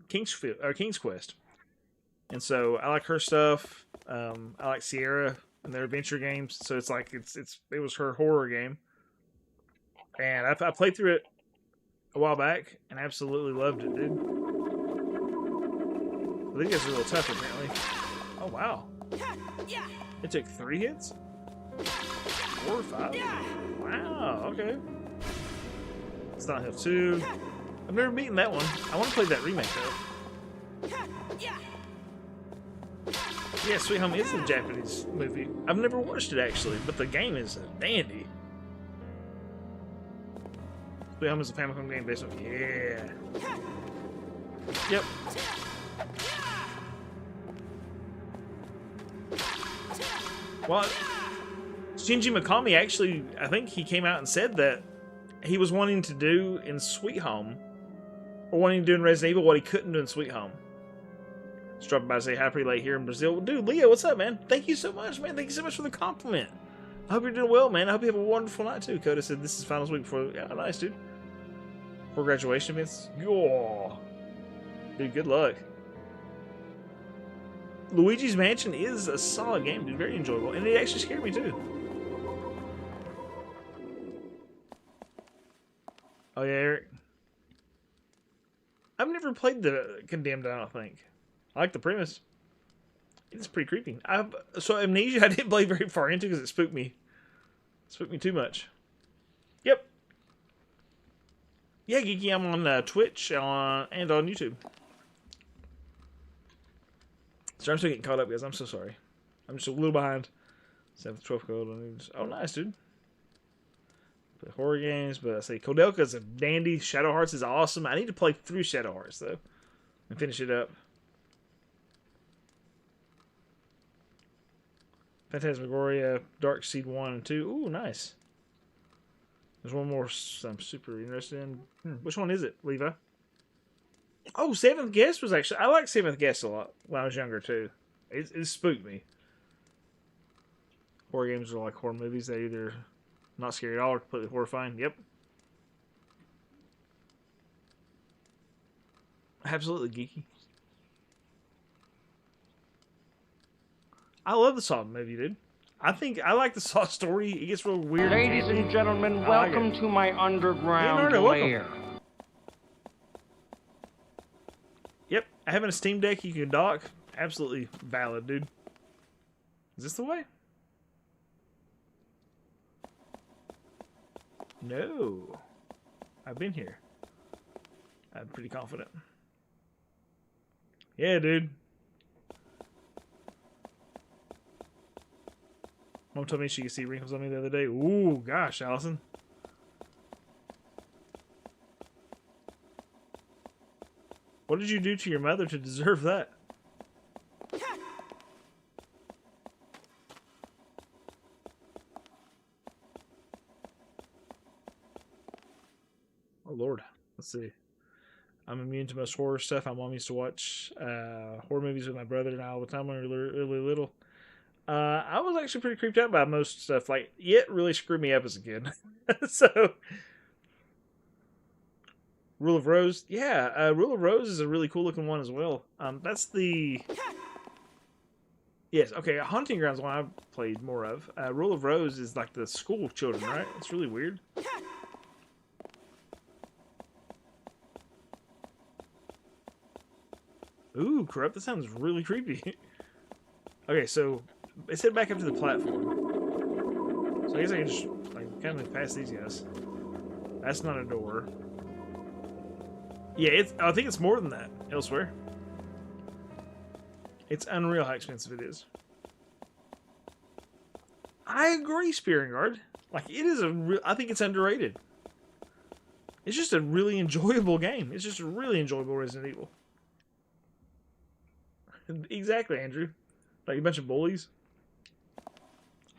King's Quest. And so I like her stuff. I like Sierra and their adventure games. So it's like, it was her horror game. And I played through it a while back and absolutely loved it, dude. I think it's a little tough, apparently. Oh, wow. It took 3 hits? 4 or 5? Wow, okay. Silent Hill 2. I've never beaten that one. I want to play that remake, though. Yeah, Sweet Home is a Japanese movie. I've never watched it actually, but the game is a dandy. Sweet Home is a Famicom game based on. Yeah. Yep. Well, Shinji Mikami actually, I think he came out and said that he was wanting to do in Sweet Home, or wanting to do in Resident Evil what he couldn't do in Sweet Home. Just dropping by to say hi pretty late here in Brazil. Dude, Leo, what's up, man? Thank you so much, man. Thank you so much for the compliment. I hope you're doing well, man. I hope you have a wonderful night, too. Coda said this is finals week before... Yeah, nice, dude. For graduation events. Yo. Dude, good luck. Luigi's Mansion is a solid game, dude. Very enjoyable. And it actually scared me, too. Oh, yeah, Eric. I've never played the Condemned, I don't think. I like the premise. It's pretty creepy. So Amnesia I didn't play very far into because it spooked me. It spooked me too much. Yep. Yeah, Geeky, I'm on Twitch and on YouTube. So I'm still getting caught up, guys. I'm so sorry. I'm just a little behind. 7th, 12th gold. Oh, nice, dude. Play horror games, but I say Kodelka's a dandy. Shadow Hearts is awesome. I need to play through Shadow Hearts, though, and finish it up. Phantasmagoria, Dark Seed 1 and 2. Ooh, nice. There's one more I'm super interested in. Which one is it, Levi? Oh, Seventh Guest was actually... I like Seventh Guest a lot when I was younger, too. It spooked me. Horror games are like horror movies. They're either not scary at all or completely horrifying. Yep. Absolutely geeky. I love the Saw movie, dude. I like the Saw story. It gets real weird. Ladies and gentlemen, welcome to my underground Leonardo, lair. welcome. Yep, having a Steam Deck you can dock, absolutely valid, dude. Is this the way? No. I've been here. I'm pretty confident. Yeah, dude. Mom told me she could see wrinkles on me the other day. Ooh, gosh, Allison. What did you do to your mother to deserve that? Oh, Lord. Let's see. I'm immune to most horror stuff. My mom used to watch horror movies with my brother and I all the time when we were really little. I was actually pretty creeped out by most stuff. Like, it really screwed me up as a kid. So, Rule of Rose. Yeah, Rule of Rose is a really cool looking one as well. That's the... Yes, okay, Haunting Grounds is one I've played more of. Rule of Rose is like the school children, right? It's really weird. Ooh, Corrupt. That sounds really creepy. Okay, so let's head back up to the platform. So I guess I can just like kind of pass these guys. That's not a door. Yeah, I think it's more than that elsewhere. It's unreal how expensive it is. I agree, Spearing Guard. Like, it is I think it's underrated. It's just a really enjoyable game. It's just a really enjoyable Resident Evil. Exactly, Andrew. Like a bunch of bullies.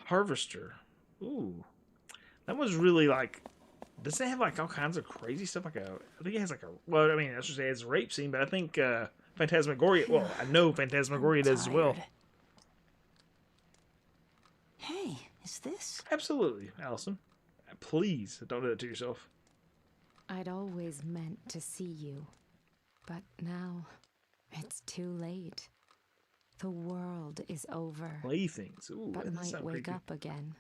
Harvester. Ooh. That was really like... Doesn't it have like all kinds of crazy stuff? Like I think it has like a... Well, I mean, I should say it's a rape scene, but I think Phantasmagoria... Well, I know Phantasmagoria does as well. Hey, is this... Absolutely, Allison. Please, don't do that to yourself. I'd always meant to see you, but now it's too late. The world is over. Playthings. Ooh, but might wake creepy. up again.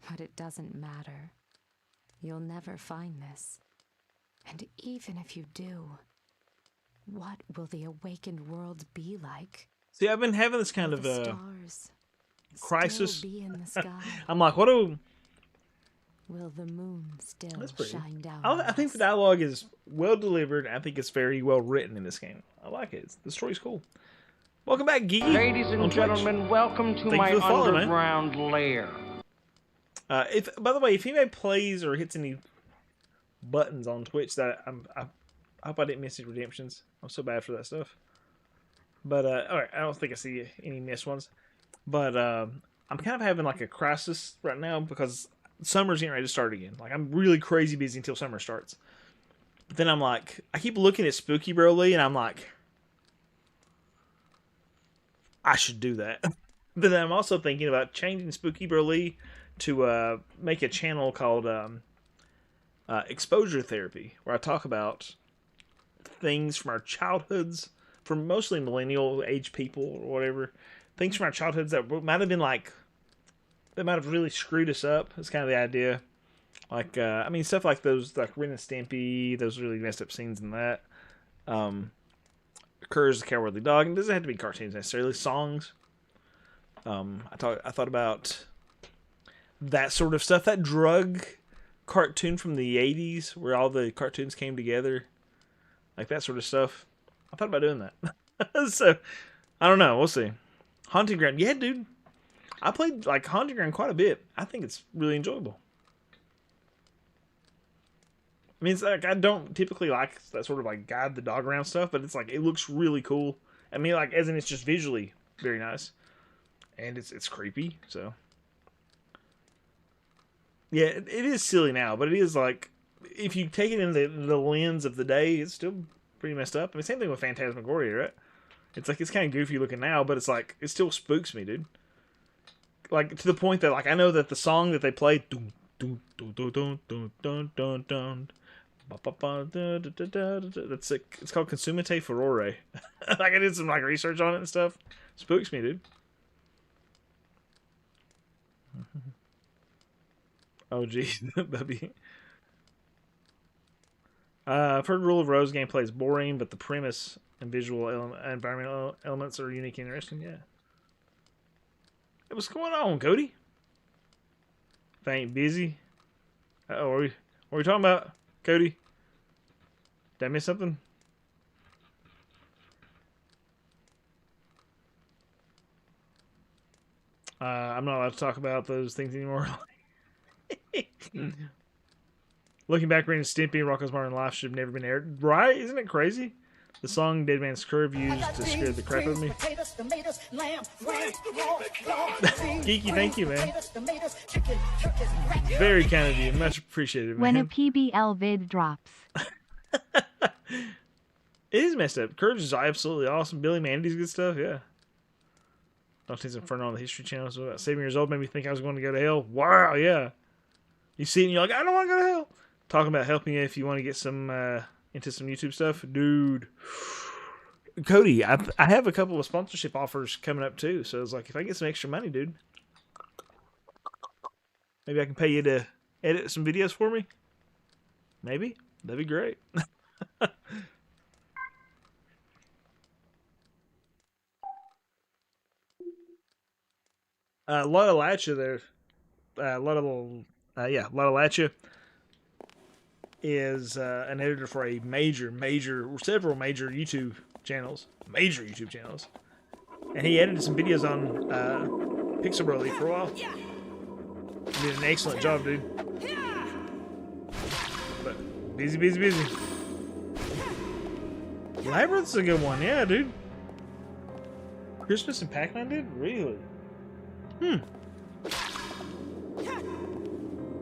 But it doesn't matter. You'll never find this. And even if you do, what will the awakened world be like? See, I've been having this kind will of the stars crisis. still be in the sky? I'm like, what do... Will the moon still shine down? I think the dialogue is well delivered. I think it's very well written in this game. I like it. The story's cool. Welcome back, Geeky. Ladies and gentlemen, welcome to my underground lair. If by the way, if anybody plays or hits any buttons on Twitch, that I hope I didn't miss any redemptions. I'm so bad for that stuff. But all right, I don't think I see any missed ones. But I'm kind of having like a crisis right now because summer's getting ready to start again. Like I'm really crazy busy until summer starts. But then I'm like, I keep looking at Spooky Broly, and I'm like, I should do that. But then I'm also thinking about changing Spooky Broly to make a channel called Exposure Therapy, where I talk about things from our childhoods, from mostly millennial age people or whatever, things from our childhoods that might have been like, that might have really screwed us up. That's kind of the idea. Like, I mean, stuff like those, like Ren and Stimpy, those really messed up scenes in that. Courage the Cowardly Dog. It doesn't have to be cartoons necessarily. Songs. I thought about that sort of stuff. That drug cartoon from the 80s where all the cartoons came together. Like that sort of stuff. I thought about doing that. So, I don't know. We'll see. Haunting Ground. Yeah, dude. I played like Haunting Ground quite a bit. I think it's really enjoyable. I mean, it's like I don't typically like that sort of like guide the dog around stuff, but it's like it looks really cool. I mean, like as in it's just visually very nice, and it's creepy. So yeah, it is silly now, but it is like if you take it in the lens of the day, it's still pretty messed up. I mean, same thing with Phantasmagoria, right? It's like it's kind of goofy looking now, but it's like it still spooks me, dude. Like to the point that like I know that the song that they play, dun, dun, dun, dun, dun, dun, dun, dun, dun, that's like, it's called Consumate Furore. Like I did some like research on it and stuff. Spooks me, dude. Oh geez, baby. I've heard Rule of Rose gameplay is boring, but the premise and visual environmental elements are unique and interesting. Yeah. Hey, what's going on, Cody? If I ain't busy. Uh-oh, what are we talking about, Cody? Did I miss something? I'm not allowed to talk about those things anymore. Looking back, Ren and Stimpy and Rocko's Modern Life should have never been aired. Right? Isn't it crazy? The song Dead Man's Curve used to scare the crap out of me. Geeky, thank you, man. Very kind of you. Much appreciated, man. When a PBL vid drops. It is messed up. Curves is absolutely awesome. Billy Mandy's good stuff, yeah. Dante's Inferno on the History Channel. So about 7 years old made me think I was going to go to hell. Wow, yeah. You see it and you're like, I don't want to go to hell. Talking about helping you if you want to get some into some YouTube stuff. Dude. Cody, I have a couple of sponsorship offers coming up too. So it's like, if I get some extra money, dude, maybe I can pay you to edit some videos for me. Maybe. That'd be great. Lotta Latcha there. Lotta Latcha is an editor for a several major YouTube channels. And he edited some videos on Pixel Broly for a while. He did an excellent job, dude. But busy. Labyrinth's a good one, yeah, dude. Christmas and Pac-Man did? Really?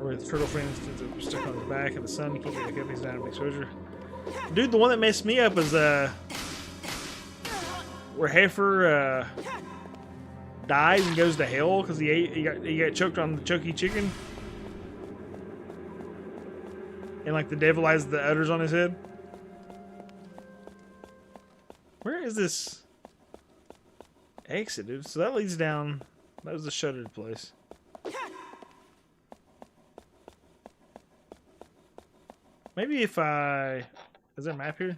Or the turtle friends stuck on his back in the sun. You can't get back up. He's down in exposure. Dude, the one that messed me up was where Heifer dies and goes to hell because he got choked on the choky chicken, and like the devil has the udders on his head. Where is this exit, dude? So that leads down. That was the shuttered place. Maybe if I... Is there a map here?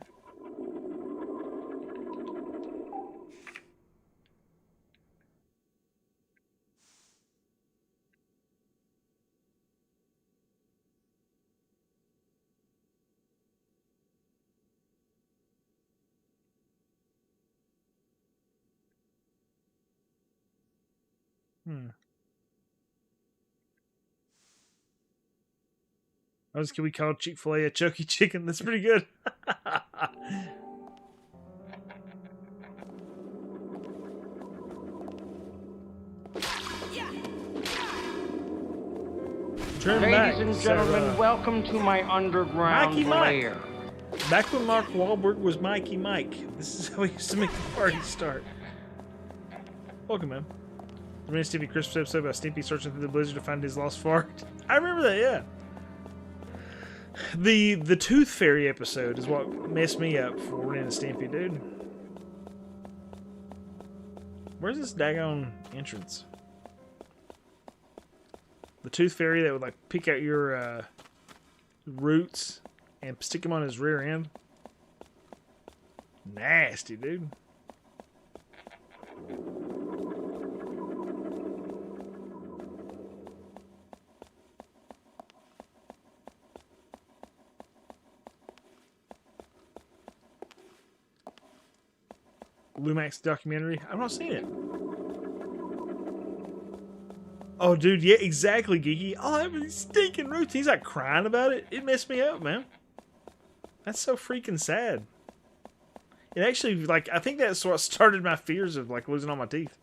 Hmm. Can we call Chick-fil-A a Chucky Chicken? That's pretty good. Ladies and gentlemen, welcome to my underground Mikey Mike. lair. Back when Mark Wahlberg was Mikey Mike. This is how we used to make the party start. Welcome, man. The Ren and Stimpy Christmas episode about Stimpy searching through the blizzard to find his lost fart. I remember that, yeah. The Tooth Fairy episode is what messed me up for Ren and Stimpy, dude. Where's this daggone entrance? The Tooth Fairy that would like pick out your roots and stick them on his rear end. Nasty, dude. Lumax documentary. I've not seen it. Oh, dude, yeah, exactly, Geeky. Oh, I have these stinking roots. He's like crying about it. It messed me up, man. That's so freaking sad. It actually, like, I think that's what started my fears of, like, losing all my teeth.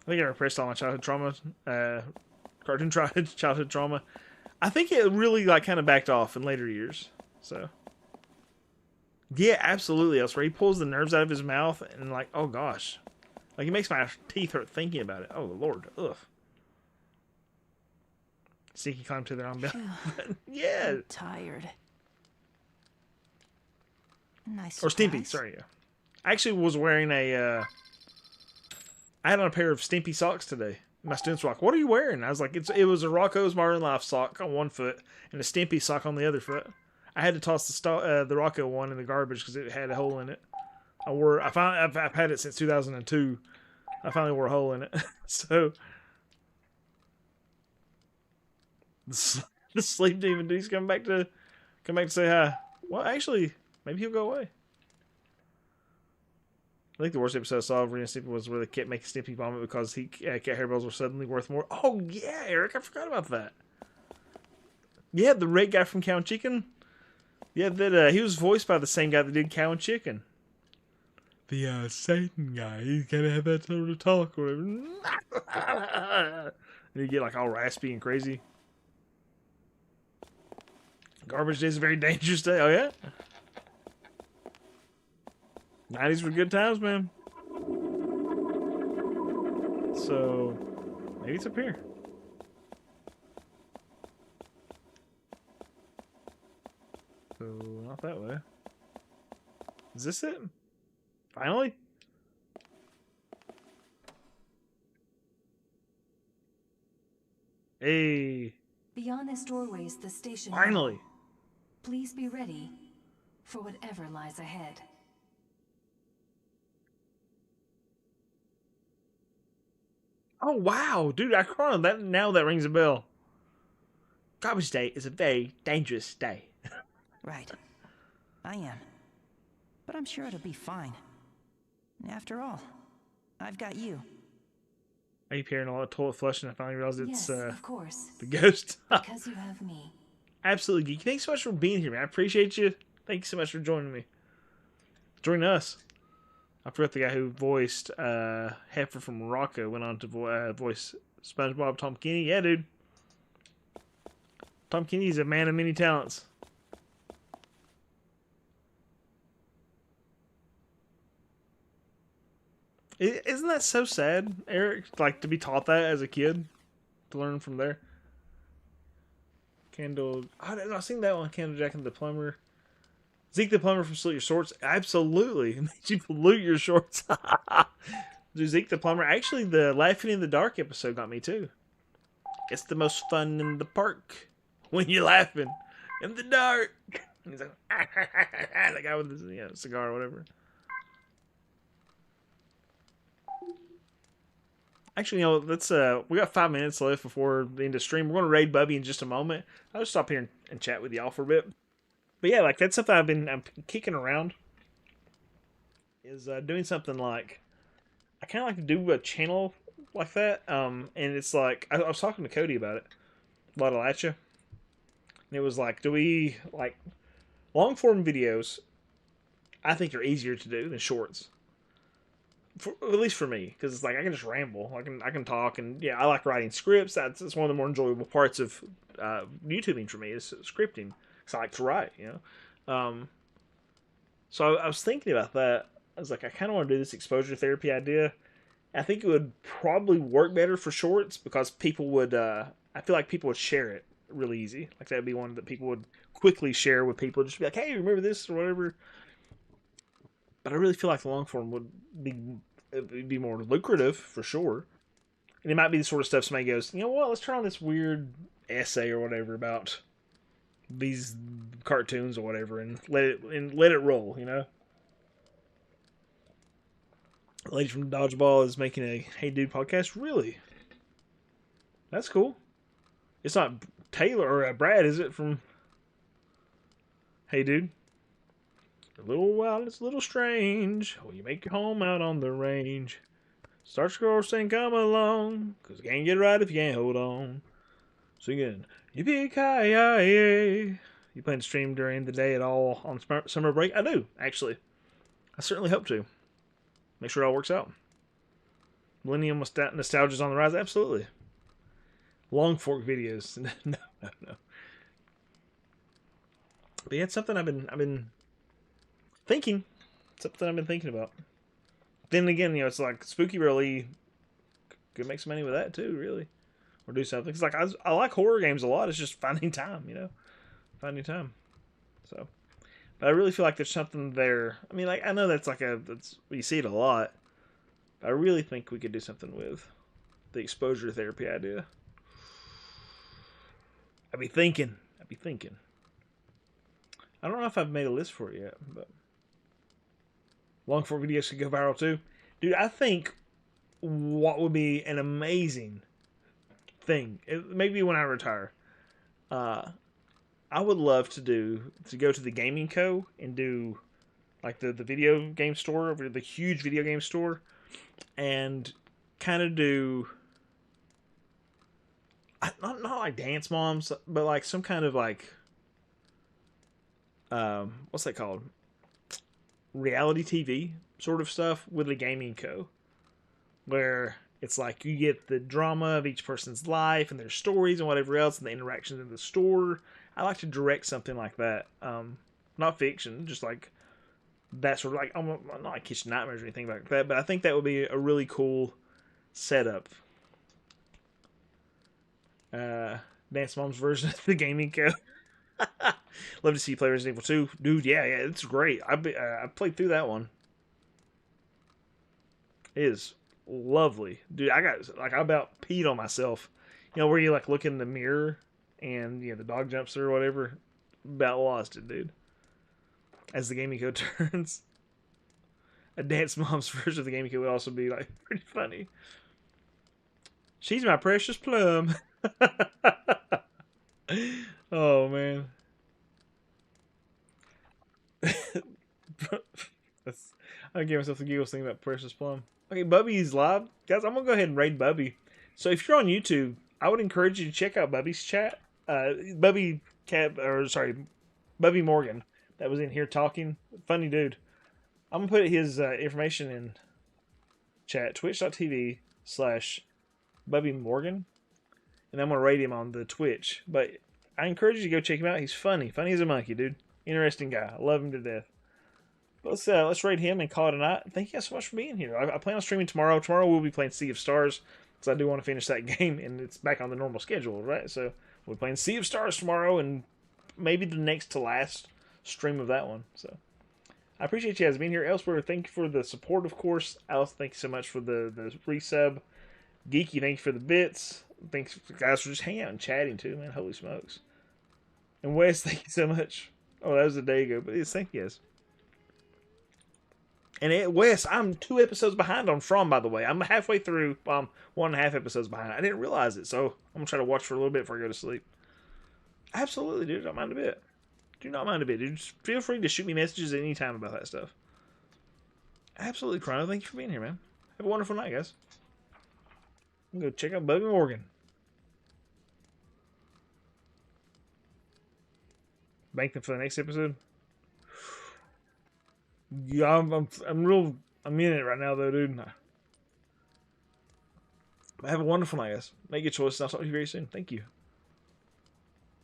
I think I repressed all my childhood trauma, cartoon childhood trauma. I think it really, like, kind of backed off in later years, so. Yeah, absolutely. That's where he pulls the nerves out of his mouth and, like, oh, gosh. Like, it makes my teeth hurt thinking about it. Oh, Lord. Ugh. Sneaky climb to their own belly. Yeah. I'm tired. Nice. Or Stimpy, sorry. Yeah. I actually was wearing a, I had on a pair of Stimpy socks today. My students were like, what are you wearing? I was like, it was a Rocco's Modern Life sock on one foot and a Stimpy sock on the other foot. I had to toss the Rocco one in the garbage because it had a hole in it. I've had it since 2002. I finally wore a hole in it. So the sleep demon dude's coming back to say hi. Well, actually, maybe he'll go away. I think the worst episode I saw of Ren and Stimpy was where they kept making Stimpy vomit because cat hairballs were suddenly worth more. Oh yeah, Eric, I forgot about that. Yeah, the red guy from Cow and Chicken. Yeah, that he was voiced by the same guy that did Cow and Chicken. The Satan guy, he's gotta have that sort of talk or whatever. And you get like all raspy and crazy. Garbage Day is a very dangerous day. Oh yeah? 90s were good times, man. So maybe it's up here. So not that way. Is this it? Finally? Hey. Beyond this doorway is the station. Finally. Please be ready for whatever lies ahead. Oh wow, dude! I caught that. Now that rings a bell. Garbage Day is a very dangerous day. Right. I am. But I'm sure it'll be fine. After all, I've got you. I keep hearing a lot of toilet flushing. I finally realized it's of course. the ghost. Because you have me. Absolutely, Geek. Thanks so much for being here, man. I appreciate you. Thank you so much for joining me. Join us. I forgot the guy who voiced Heifer from Rocco went on to voice SpongeBob. Tom Kenny. Yeah, dude. Tom Kenny's a man of many talents. Isn't that so sad, Eric? Like, to be taught that as a kid? To learn from there? Candle... Oh, I've seen that one. Candlejack and the Plumber. Zeke the Plumber from Salute Your Shorts. Absolutely. It made you pollute your shorts. Dude, Zeke the Plumber. Actually, the Laughing in the Dark episode got me, too. It's the most fun in the park when you're laughing in the dark. And he's like, the guy with the cigar or whatever. Actually, let's we got 5 minutes left before the end of the stream. We're going to raid Bubby in just a moment. I'll just stop here and chat with y'all for a bit. But yeah, like that's something I'm kicking around. Is doing something like I kind of like to do a channel like that. And it's like I was talking to Cody about it, Latalacha, and it was like, do we like long form videos? I think are easier to do than shorts. At least for me, because it's like I can just ramble, I can talk, and yeah, I like writing scripts. That's one of the more enjoyable parts of YouTubing for me is scripting, because I like to write, you know. So I was thinking about that. I was like, I kind of want to do this exposure therapy idea. I think it would probably work better for shorts because people would. I feel like people would share it really easy. Like that'd be one that people would quickly share with people. Just be like, hey, remember this or whatever. But I really feel like the long form would be more lucrative for sure. And it might be the sort of stuff somebody goes, you know what, let's turn on this weird essay or whatever about these cartoons or whatever and let it roll, you know? The lady from Dodgeball is making a Hey Dude podcast. Really? That's cool. It's not Taylor or Brad, is it, from Hey Dude? A little wild, it's a little strange when you make your home out on the range. Start scroll saying come along, 'cause you can't get right if you can't hold on. Singing, yippee-ki-yay. You plan to stream during the day at all on summer break? I do, actually. I certainly hope to. Make sure it all works out. Millennium nostalgia's on the rise? Absolutely. Long fork videos. No. But yeah, it's something I've been thinking. Something I've been thinking about. Then again, you know, it's like Spooky really could make some money with that too, really. Or do something. It's like I like horror games a lot. It's just finding time, you know? Finding time. So, but I really feel like there's something there. I mean, like I know that's you see it a lot. But I really think we could do something with the exposure therapy idea. I'd be thinking. I don't know if I've made a list for it yet, but long form videos could go viral too. Dude, I think what would be an amazing thing, maybe when I retire, I would love to go to the gaming co and do like the video game store, over the huge video game store, and kind of do not like Dance Moms, but like some kind of like what's that called? Reality TV sort of stuff with a gaming co, where it's like you get the drama of each person's life and their stories and whatever else and the interactions in the store. I like to direct something like that. Not fiction, just like that sort of like, I'm not like Kitchen Nightmares or anything like that, but I think that would be a really cool setup. Dance Mom's version of the gaming co. Love to see you play Resident Evil 2. Dude, yeah, it's great. I played through that one. It is lovely. Dude, I about peed on myself. You know, where you like look in the mirror and the dog jumps through or whatever. About lost it, dude. As the gaming code turns. A Dance Mom's version of the gaming code would also be like pretty funny. She's my precious plum. Oh man. I gave myself the giggles thinking about Precious Plum. Okay, Bubby's live. Guys, I'm gonna go ahead and raid Bubby. So if you're on YouTube, I would encourage you to check out Bubby's chat. Bubby Morgan that was in here talking. Funny dude. I'm gonna put his information in chat, twitch.tv/Bubby Morgan. And I'm gonna rate him on the Twitch. But I encourage you to go check him out. He's funny. Funny as a monkey, dude. Interesting guy. I love him to death. But let's rate him and call it a night. Thank you guys so much for being here. I plan on streaming tomorrow. Tomorrow we'll be playing Sea of Stars, because I do want to finish that game, and it's back on the normal schedule, right? So we'll be playing Sea of Stars tomorrow, and maybe the next to last stream of that one. So I appreciate you guys being here. Elsewhere, thank you for the support, of course. Alice, thank you so much for the resub. Geeky, thank you for the bits. Thanks, guys, for just hanging out and chatting, too, man. Holy smokes. And Wes, thank you so much. Oh, that was a day ago, but yes, thank you guys. And Wes, I'm 2 episodes behind on From, by the way. I'm halfway through. 1.5 episodes behind. I didn't realize it, so I'm going to try to watch for a little bit before I go to sleep. Absolutely, dude. Don't mind a bit. Do not mind a bit, dude. Just feel free to shoot me messages at any time about that stuff. Absolutely, Chrono. Thank you for being here, man. Have a wonderful night, guys. I'm gonna go check out Bug and Morgan. Bank them for the next episode. Yeah, I'm in it right now, though, dude. Have a wonderful night, guys. Make your choice, and I'll talk to you very soon. Thank you.